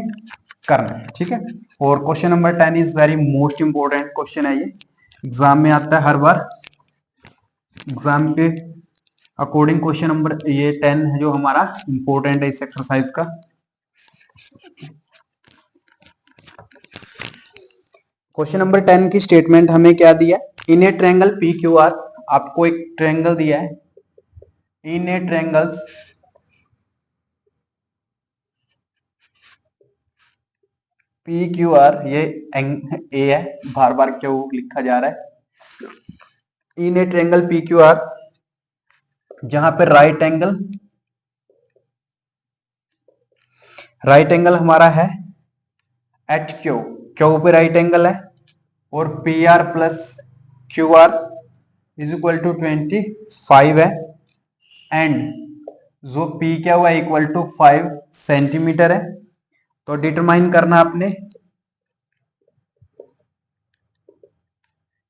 करना है। ठीक है, और question number 10 is very most important question है, ये एग्जाम में आता है हर बार। एग्जाम के अकॉर्डिंग क्वेश्चन नंबर ये 10 है जो हमारा इंपॉर्टेंट है इस एक्सरसाइज का। क्वेश्चन नंबर 10 की स्टेटमेंट हमें क्या दिया, in a triangle P Q R, आपको एक ट्रायंगल दिया है, in a triangles P Q R, ये ए है, बार बार क्यों लिखा जा रहा है, in a triangle P Q R, जहां पे राइट एंगल हमारा है एट क्यू, क्यू पे राइट एंगल है, और P R plus Q R is equal to 25 है, एंड जो पी क्या हुआ इक्वल टू 5 सेंटीमीटर है। तो डिटरमाइन करना आपने,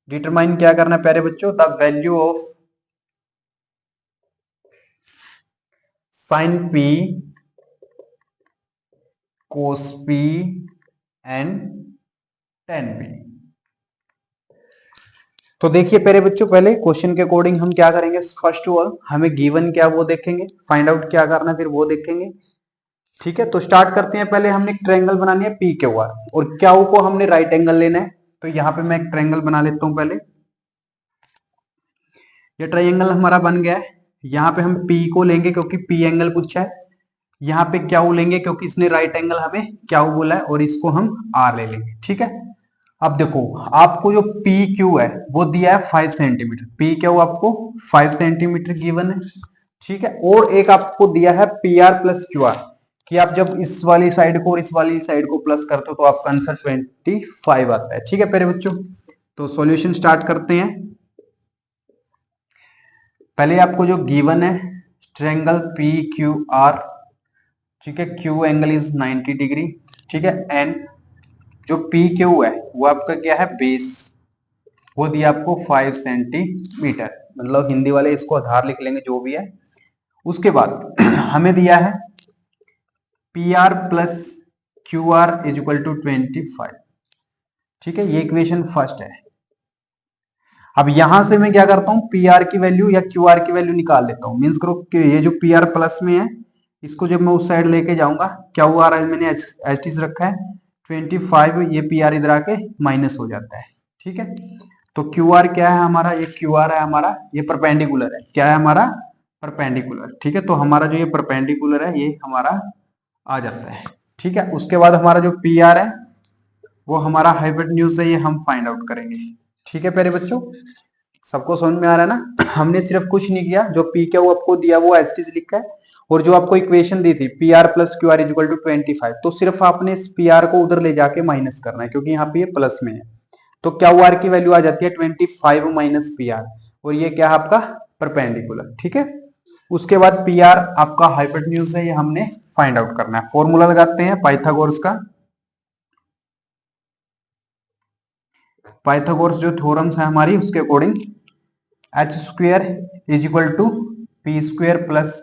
डिटरमाइन क्या करना है प्यारे बच्चों, the value of sine P cos P and ten P. तो देखिए प्यारे बच्चों, पहले क्वेश्चन के अकॉर्डिंग हम क्या करेंगे, फर्स्ट ऑफ ऑल हमें गिवन क्या वो देखेंगे, फाइंड आउट क्या करना है फिर वो देखेंगे। ठीक है, तो स्टार्ट करते हैं। पहले हमने एक ट्रायंगल बनानी है पी क्यू आर, और क्यू को हमने राइट एंगल लेना है। तो यहाँ पे मैं एक ट्रायंगल बना लेता हूं पहले। ये ट्रायंगल हमारा बन गया है। यहाँ पे हम पी को लेंगे क्योंकि पी एंगल पूछा है। यहाँ पे क्यू लेंगे क्योंकि इसने राइट एंगल हमें क्यू बोला है, और इसको हम आर ले लेंगे। ठीक है, अब देखो आपको जो पी क्यू है वो दिया है 5 सेंटीमीटर, पी क्यू आपको 5 सेंटीमीटर गिवन है। ठीक है, और एक आपको दिया है P R plus Q are, कि आप जब इस वाली साइड को और इस वाली साइड को प्लस करते हो तो आपका आंसर 25 आता है। ठीक है प्यारे बच्चों, तो सॉल्यूशन स्टार्ट करते हैं। पहले आपको जो गिवन है ट्रायंगल पी क्यू आर, ठीक है, क्यू एंगल इज 90 डिग्री। ठीक है, एंड जो पी क्यू है वो आपका क्या है, बेस, वो दिया आपको 5 सेंटीमीटर, मतलब हिंदी वाले इसको आधार लिख लेंगे जो भी है। उसके बाद हमें दिया है P R plus Q R is equal to 25। ठीक है, ये इक्वेशन फर्स्ट है। अब यहां से मैं क्या करता हूं, पी आर की वैल्यू या क्यू आर की वैल्यू निकाल लेता हूं। मीन्स करो कि ये जो पी आर प्लस में है इसको जब मैं उस साइड लेके जाऊंगा, क्यू आर मैंने एच टी रखा है 25, ये पी आर इधर आके माइनस हो जाता है। ठीक है, तो क्यू आर क्या है हमारा, ये क्यू आर है हमारा, ये परपेंडिकुलर है, क्या है हमारा, परपेंडिकुलर। ठीक है, तो हमारा जो ये परपेंडिकुलर है ये हमारा आ जाता है। ठीक है, उसके बाद हमारा जो पी आर है वो हमारा हाइपोटेन्यूज है, ये हम फाइंड आउट करेंगे। ठीक है प्यारे बच्चों, सबको समझ में आ रहा है ना। हमने सिर्फ कुछ नहीं किया, जो पी क्या वो आपको दिया वो एच टी लिखा है, और जो आपको इक्वेशन दी थी P R plus Q R equal to 25, तो सिर्फ आपने इस पी आर को उधर ले जाके माइनस करना है क्योंकि यहाँ पे ये प्लस में है। तो क्यू आर की वैल्यू आ जाती है 25 माइनस पी आर, और ये क्या है आपका परपेंडिकुलर। ठीक है, उसके बाद पी आर आपका हाइपोटेन्यूज है, ये हमने फाइंड आउट करना है। फॉर्मूला लगाते हैं पाइथागोरस का। पाइथागोरस जो थ्योरम्स है हमारी उसके according H square is equal to P square plus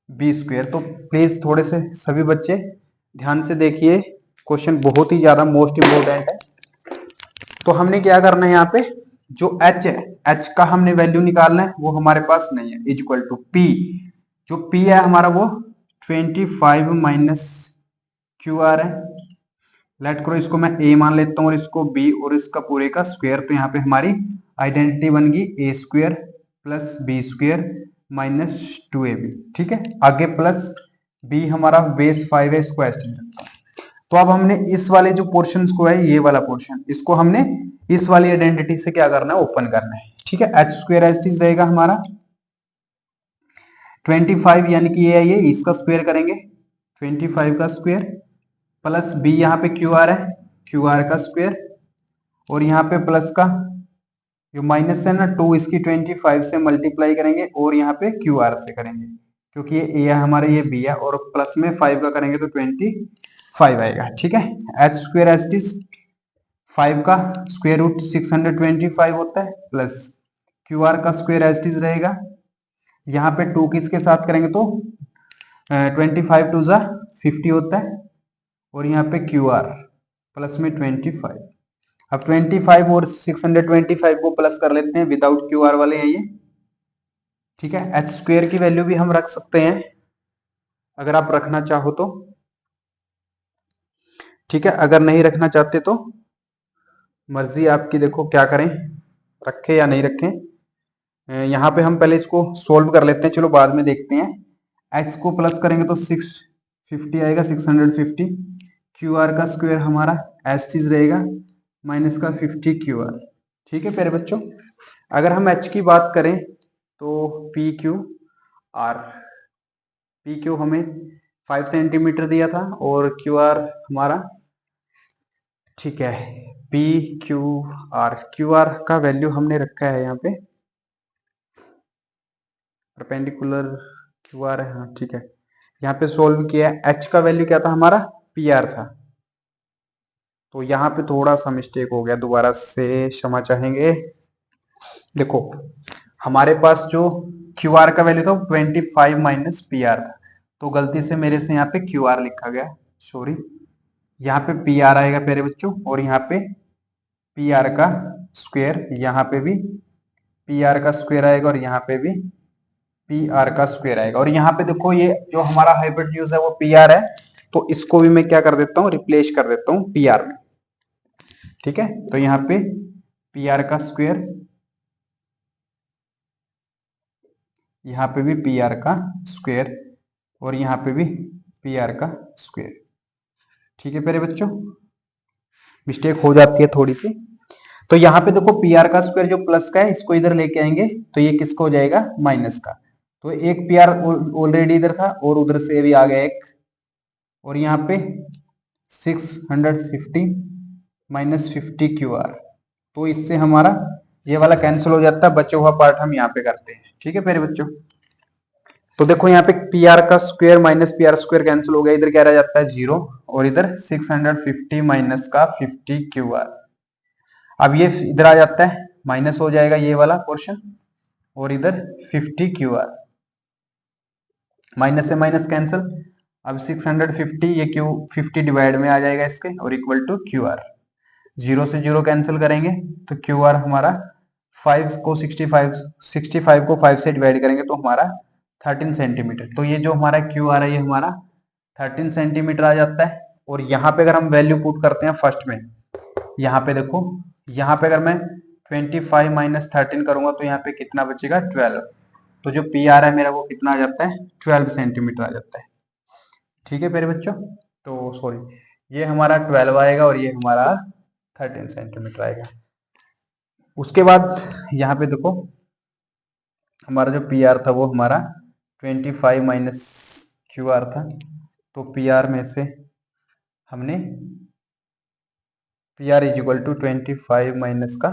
B square. तो प्लीज थोड़े से सभी बच्चे ध्यान से देखिए, क्वेश्चन बहुत ही ज्यादा मोस्ट इंपोर्टेंट है। तो हमने क्या करना है, यहाँ पे जो h है, h का हमने वैल्यू निकालना है, वो हमारे पास नहीं है, इज इक्वल टू p। जो p है हमारा वो 25 माइनस क्यू आर है। लेट करो इसको मैं a मान लेता हूँ और इसको b, और इसका पूरे का स्क्वायर। तो यहाँ पे हमारी आइडेंटिटी बन गई a square plus B square minus 2ab। ठीक है, आगे प्लस b हमारा बेस 5 है, इसको एस्टिमेट रखता हूँ। तो अब हमने इस वाले जो पोर्शन को है, ये वाला पोर्शन, इसको हमने इस वाली आइडेंटिटी से क्या करना है, ओपन करना है। ठीक है, एच स्क्वायर एच टी रहेगा हमारा 25, यानी कि ये है, ये इसका स्क्वायर करेंगे 25 का स्क्वायर, प्लस बी यहाँ पे क्यू आर है, क्यू आर का स्क्वायर, और यहाँ पे प्लस का जो माइनस है ना 2, इसकी 25 से मल्टीप्लाई करेंगे, और यहाँ पे क्यू आर से करेंगे क्योंकि ये ए है हमारे, ये बी है, और प्लस में 5 का करेंगे तो 25 आएगा। ठीक है, एच स्क्वायर एच टी 5 का स्क्वायर रूट 625 होता है, प्लस क्यू आर का स्क्वायर एच टी रहेगा। यहाँ पे 2 किसके साथ करेंगे तो 25 टू ज़ा 50 होता है, और यहाँ पे क्यू आर प्लस में 25। अब 25 और 625 को प्लस कर लेते हैं, विदाउट क्यू आर वाले हैं ये। ठीक है, एच स्क्वायर की वैल्यू भी हम रख सकते हैं अगर आप रखना चाहो तो। ठीक है, अगर नहीं रखना चाहते तो मर्जी आपकी, देखो क्या करें, रखें या नहीं रखें। यहाँ पे हम पहले इसको सोल्व कर लेते हैं, चलो बाद में देखते हैं। x को प्लस करेंगे तो 650 आएगा, 650। क्यू आर का स्क्वायर हमारा एच चीज रहेगा माइनस का 50 क्यू आर। ठीक है प्यारे बच्चों, अगर हम h की बात करें तो P Q are, P Q हमें 5 सेंटीमीटर दिया था, और क्यू आर हमारा, ठीक है, P Q are, Q R का वैल्यू हमने रखा है यहाँ पे परपेंडिकुलर क्यू आर है, हाँ ठीक है। यहाँ पे सोल्व किया, एच का वैल्यू क्या था हमारा, पी आर था। तो यहाँ पे थोड़ा सा मिस्टेक हो गया, दोबारा से क्षमा चाहेंगे। देखो हमारे पास जो क्यू आर का वैल्यू था 25 माइनस पी आर था, तो गलती से मेरे से यहाँ पे क्यू आर लिखा गया, सॉरी। यहाँ पे पी आर आएगा मेरे बच्चों, और यहाँ पे पी आर का स्क्वायर, यहाँ पे भी पी आर का स्क्वायर आएगा, और यहाँ पे भी पी आर का स्क्वायर आएगा। और यहाँ पे देखो ये जो हमारा हाइपोटेन्यूज है वो पी आर है, तो इसको भी मैं क्या कर देता हूँ, रिप्लेस कर देता हूँ पी आर में, ठीक है। तो यहाँ पे पी आर का स्क्वायर, यहाँ पे भी पी आर का स्क्वायर, और यहाँ पे भी पी आर का स्क्वायर, ठीक है मेरे बच्चों। मिस्टेक हो जाती है थोड़ी सी। तो यहाँ पे देखो पी आर का स्क्वायर जो प्लस का है, इसको इधर लेके आएंगे तो ये किसका हो जाएगा, माइनस का। तो एक पी आर ऑलरेडी इधर था, और उधर से भी आ गया एक, और यहाँ पे 650 माइनस 50 क्यू आर। तो इससे हमारा ये वाला कैंसिल हो जाता है, बचा हुआ पार्ट हम यहाँ पे करते हैं, ठीक है मेरे बच्चों। तो देखो यहाँ पे पी आर का square minus P R square cancel हो गया, इधर क्या रह जाता है 0, और इधर 650 माइनस का 50 क्यू आर। अब ये इधर आ जाता है, माइनस हो जाएगा ये वाला पोर्शन, और इधर 50 क्यू आर, माइनस से माइनस कैंसिल। अब 650 ये क्यू 50 डिवाइड में आ जाएगा इसके, और इक्वल टू क्यू आर, 0 से 0 कैंसिल करेंगे तो क्यू आर हमारा 5 को 65 को 5 से डिवाइड करेंगे तो हमारा 13 सेंटीमीटर। तो ये जो हमारा क्यू आर है ये हमारा 13 सेंटीमीटर आ जाता है। और यहाँ पे अगर हम वैल्यू पुट करते हैं फर्स्ट में, यहाँ पे देखो, यहाँ पे अगर मैं 25 माइनस 13 करूंगा तो यहाँ पे कितना बचेगा 12। तो जो पी आर है मेरा वो कितना आ जाता है, 12 सेंटीमीटर आ जाता है, ठीक है मेरे बच्चों। तो सॉरी, ये हमारा 12 आएगा और ये हमारा 13 सेंटीमीटर आएगा। उसके बाद यहाँ पे देखो हमारा जो पी आर था वो हमारा 25 माइनस क्यू आर था। तो पी आर में से हमने P R is equal to 25 minus का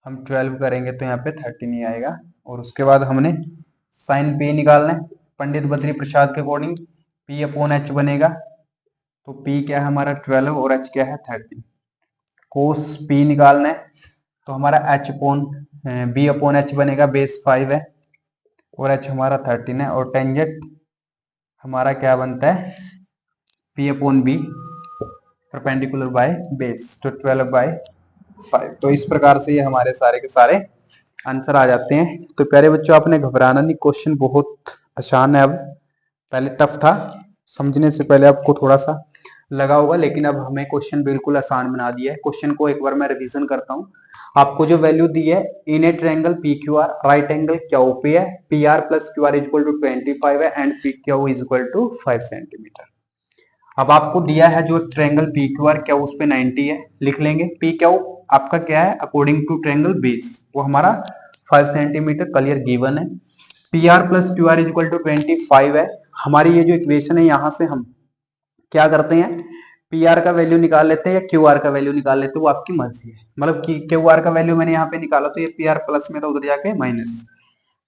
हम 12 करेंगे तो यहाँ पे 13 ही आएगा। और उसके बाद हमने साइन पी निकालना है पंडित बद्री प्रसाद के अकॉर्डिंग, पी अपॉन एच बनेगा। तो पी क्या है हमारा 12 और एच क्या है 13। कोस पी निकालना है तो हमारा H upon B upon H बनेगा, बेस 5 है और एच हमारा 13 है। और टेंजेंट हमारा क्या बनता है, P upon B perpendicular by base, तो 12/5। तो इस प्रकार से ये हमारे सारे के सारे आंसर आ जाते हैं। तो प्यारे बच्चों आपने घबराना नहीं, क्वेश्चन बहुत आसान है। अब पहले टफ था, समझने से पहले आपको थोड़ा सा लगा होगा, लेकिन अब हमें क्वेश्चन बिल्कुल आसान बना दिया है। क्वेश्चन को एक बार मैं रिवीजन करता हूँ। आपको जो वैल्यू दी है, in a triangle P Q R right angle Q P है, P R plus Q R is equal to 25 है and P Q is equal to 5 centimetre. अब आपको दिया है जो ट्रायंगल पी क्यू आर क्या उस पे 90 है, लिख लेंगे। पी क्यू आपका क्या है अकॉर्डिंग टू ट्रायंगल बेस, वो हमारा 5 सेंटीमीटर क्लियर गिवन है। P R plus Q R is equal to 25 है। हमारी ये जो इक्वेशन है यहाँ से हम क्या करते हैं, पी आर का वैल्यू निकाल लेते हैं या क्यू आर का वैल्यू निकाल लेते हैं, वो आपकी मर्जी है। मतलब कि क्यू आर का वैल्यू मैंने यहाँ पे निकाला तो ये पी आर प्लस में था, उधर जाके माइनस।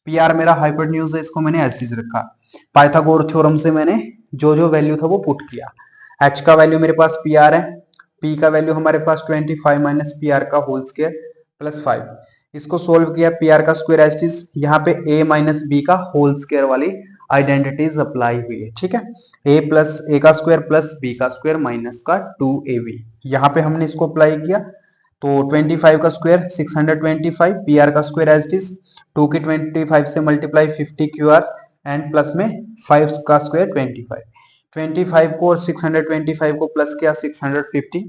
पी आर मेरा हाइपोटेन्यूज है, इसको मैंने एच डी रखा। पाइथागोरस थ्योरम से मैंने जो जो वैल्यू था वो पुट किया। एच का वैल्यू मेरे पास पी आर है, पी का वैल्यू हमारे पास 25 माइनस पी आर का होल स्क्वायर प्लस 5। इसको सोल्व किया, पी आर का स्क्वायर एच डी, यहाँ पे ए माइनस बी का होल स्क्वायर वाली आइडेंटिटीज अप्लाई हुई है, ठीक है। ए प्लस ए का स्क्वायर प्लस बी का स्क्वायर माइनस का 2ab, यहाँ पे हमने इसको अप्लाई किया। तो 25 का स्क्वायर 625, पी आर का स्क्वायर एज इट इज 2 की 25 से multiply 50 Q R and plus में 5 का स्क्वायर 25 को और 625 को प्लस किया 650,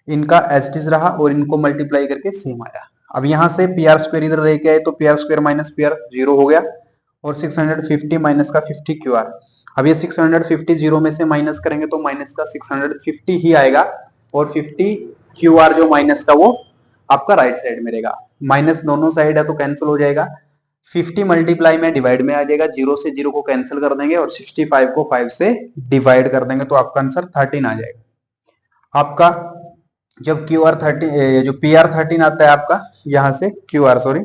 इनका एज इट इज रहा और इनको मल्टीप्लाई करके सेम आया। अब यहाँ से पी आर स्क्वायर इधर लेके आए तो P R square minus P R 0 हो गया, और 650 माइनस का 50 क्यू आर। अब ये 650 जीरो में से माइनस करेंगे तो माइनस का 650 ही आएगा, और 50 क्यू आर जो माइनस का वो आपका राइट साइड में रहेगा। माइनस दोनों साइड है तो कैंसिल हो जाएगा, 50 मल्टीप्लाई में डिवाइड में आ जाएगा, 0 से 0 को कैंसिल कर देंगे और 65 को 5 से डिवाइड कर देंगे तो आपका आंसर 13 आ जाएगा। आपका जब QR13 जो PR13 आता है आपका यहाँ से QR सॉरी,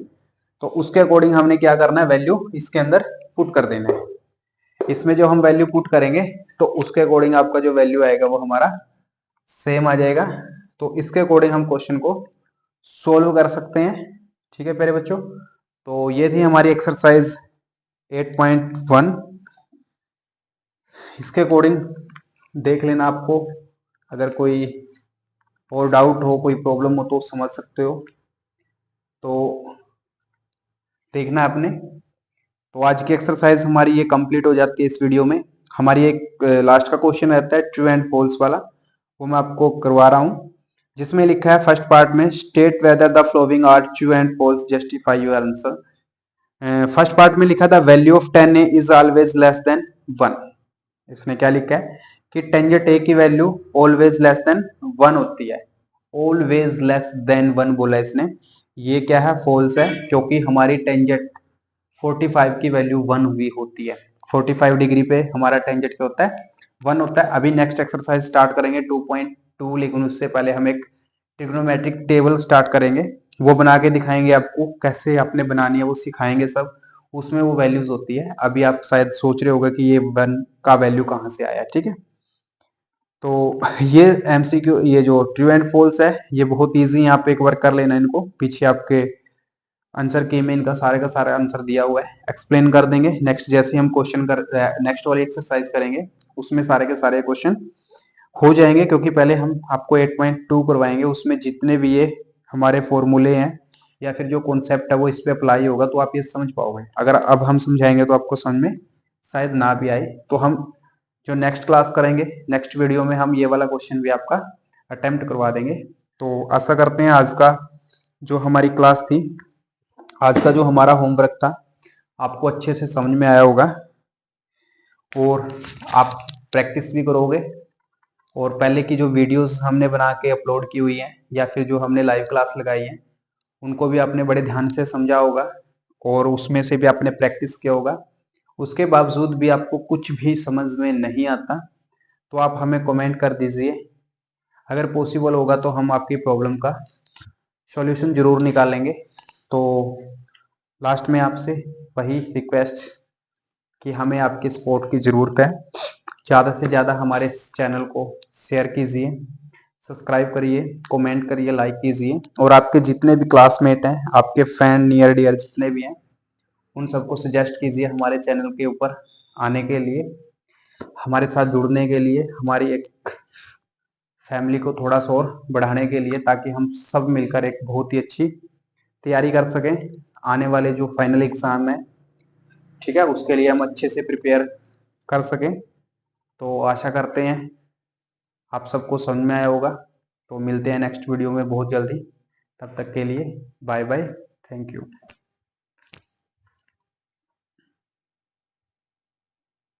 तो उसके अकॉर्डिंग हमने क्या करना है, वैल्यू इसके अंदर पुट कर देना है। इसमें जो हम वैल्यू पुट करेंगे तो उसके अकॉर्डिंग आपका जो वैल्यू आएगा वो हमारा सेम आ जाएगा। तो इसके अकॉर्डिंग हम क्वेश्चन को सोल्व कर सकते हैं। ठीक है प्यारे बच्चों, तो ये थी हमारी एक्सरसाइज 8.1। इसके अकॉर्डिंग देख लेना, आपको अगर कोई और डाउट हो, कोई प्रॉब्लम हो तो समझ सकते हो, तो देखना आपने। तो आज की एक्सरसाइज हमारी ये कंप्लीट हो जाती है इस वीडियो में। हमारी एक लास्ट का क्वेश्चन रहता है ट्रू एंड फॉल्स वाला, वो मैं आपको करवा रहा हूँ, जिसमें लिखा है फर्स्ट पार्ट में state whether the following are true and false, justify your answer. First part में लिखा था value of 10a is always less than 1। इसने क्या लिखा है कि टेंजेंट ए की वैल्यू ऑलवेज लेस देन 1 होती है। ऑलवेज लेस देन 1 बोला इसने, ये क्या है, फॉल्स है, क्योंकि हमारी टेंजेंट 45 की वैल्यू 1 हुई होती है। 45 डिग्री पे हमारा टेंजेंट क्या होता है, 1 होता है। अभी नेक्स्ट एक्सरसाइज स्टार्ट करेंगे 2.2, लेकिन उससे पहले हम एक ट्रिग्नोमेट्रिक टेबल स्टार्ट करेंगे, वो बना के दिखाएंगे आपको, कैसे आपने बनानी है वो सिखाएंगे सब। उसमें वो वैल्यूज होती है। अभी आप शायद सोच रहे होगा कि ये 1 का वैल्यू कहाँ से आया, ठीक है। तो ये एमसीक्यू, ये जो ट्रू एंड फॉल्स है, ये बहुत इजी है, आप एक बार कर लेना इनको। पीछे आपके आंसर की में इनका सारे का सारा आंसर दिया हुआ है, एक्सप्लेन कर देंगे। नेक्स्ट जैसे हम क्वेश्चन कर नेक्स्ट वाली एक्सरसाइज करेंगे, उसमें सारे के सारे क्वेश्चन हो जाएंगे, क्योंकि पहले हम आपको 8.2 करवाएंगे, उसमें जितने भी ये हमारे फॉर्मूले हैं या फिर जो कॉन्सेप्ट है वो इस पे अप्लाई होगा, तो आप ये समझ पाओगे। अगर अब हम समझाएंगे तो आपको समझ में शायद ना भी आए, तो हम जो नेक्स्ट क्लास करेंगे, नेक्स्ट वीडियो में हम ये वाला क्वेश्चन भी आपका अटेम्प्ट करवा देंगे। तो आशा करते हैं आज का जो हमारी क्लास थी, आज का जो हमारा होमवर्क था, आपको अच्छे से समझ में आया होगा और आप प्रैक्टिस भी करोगे। और पहले की जो वीडियोस हमने बना के अपलोड की हुई हैं या फिर जो हमने लाइव क्लास लगाई है, उनको भी आपने बड़े ध्यान से समझा होगा और उसमें से भी आपने प्रैक्टिस किया होगा। उसके बावजूद भी आपको कुछ भी समझ में नहीं आता तो आप हमें कमेंट कर दीजिए। अगर पॉसिबल होगा तो हम आपकी प्रॉब्लम का सॉल्यूशन जरूर निकालेंगे। तो लास्ट में आपसे वही रिक्वेस्ट कि हमें आपकी सपोर्ट की ज़रूरत है। ज़्यादा से ज़्यादा हमारे इस चैनल को शेयर कीजिए, सब्सक्राइब करिए, कमेंट करिए, लाइक कीजिए, और आपके जितने भी क्लासमेट हैं, आपके फ्रेंड नियर डियर जितने भी हैं, उन सबको सजेस्ट कीजिए हमारे चैनल के ऊपर आने के लिए, हमारे साथ जुड़ने के लिए, हमारी एक फैमिली को थोड़ा सा और बढ़ाने के लिए, ताकि हम सब मिलकर एक बहुत ही अच्छी तैयारी कर सकें आने वाले जो फाइनल एग्ज़ाम है, ठीक है, उसके लिए हम अच्छे से प्रिपेयर कर सकें। तो आशा करते हैं आप सबको समझ में आया होगा। तो मिलते हैं नेक्स्ट वीडियो में बहुत जल्दी, तब तक के लिए बाय बाय, थैंक यू।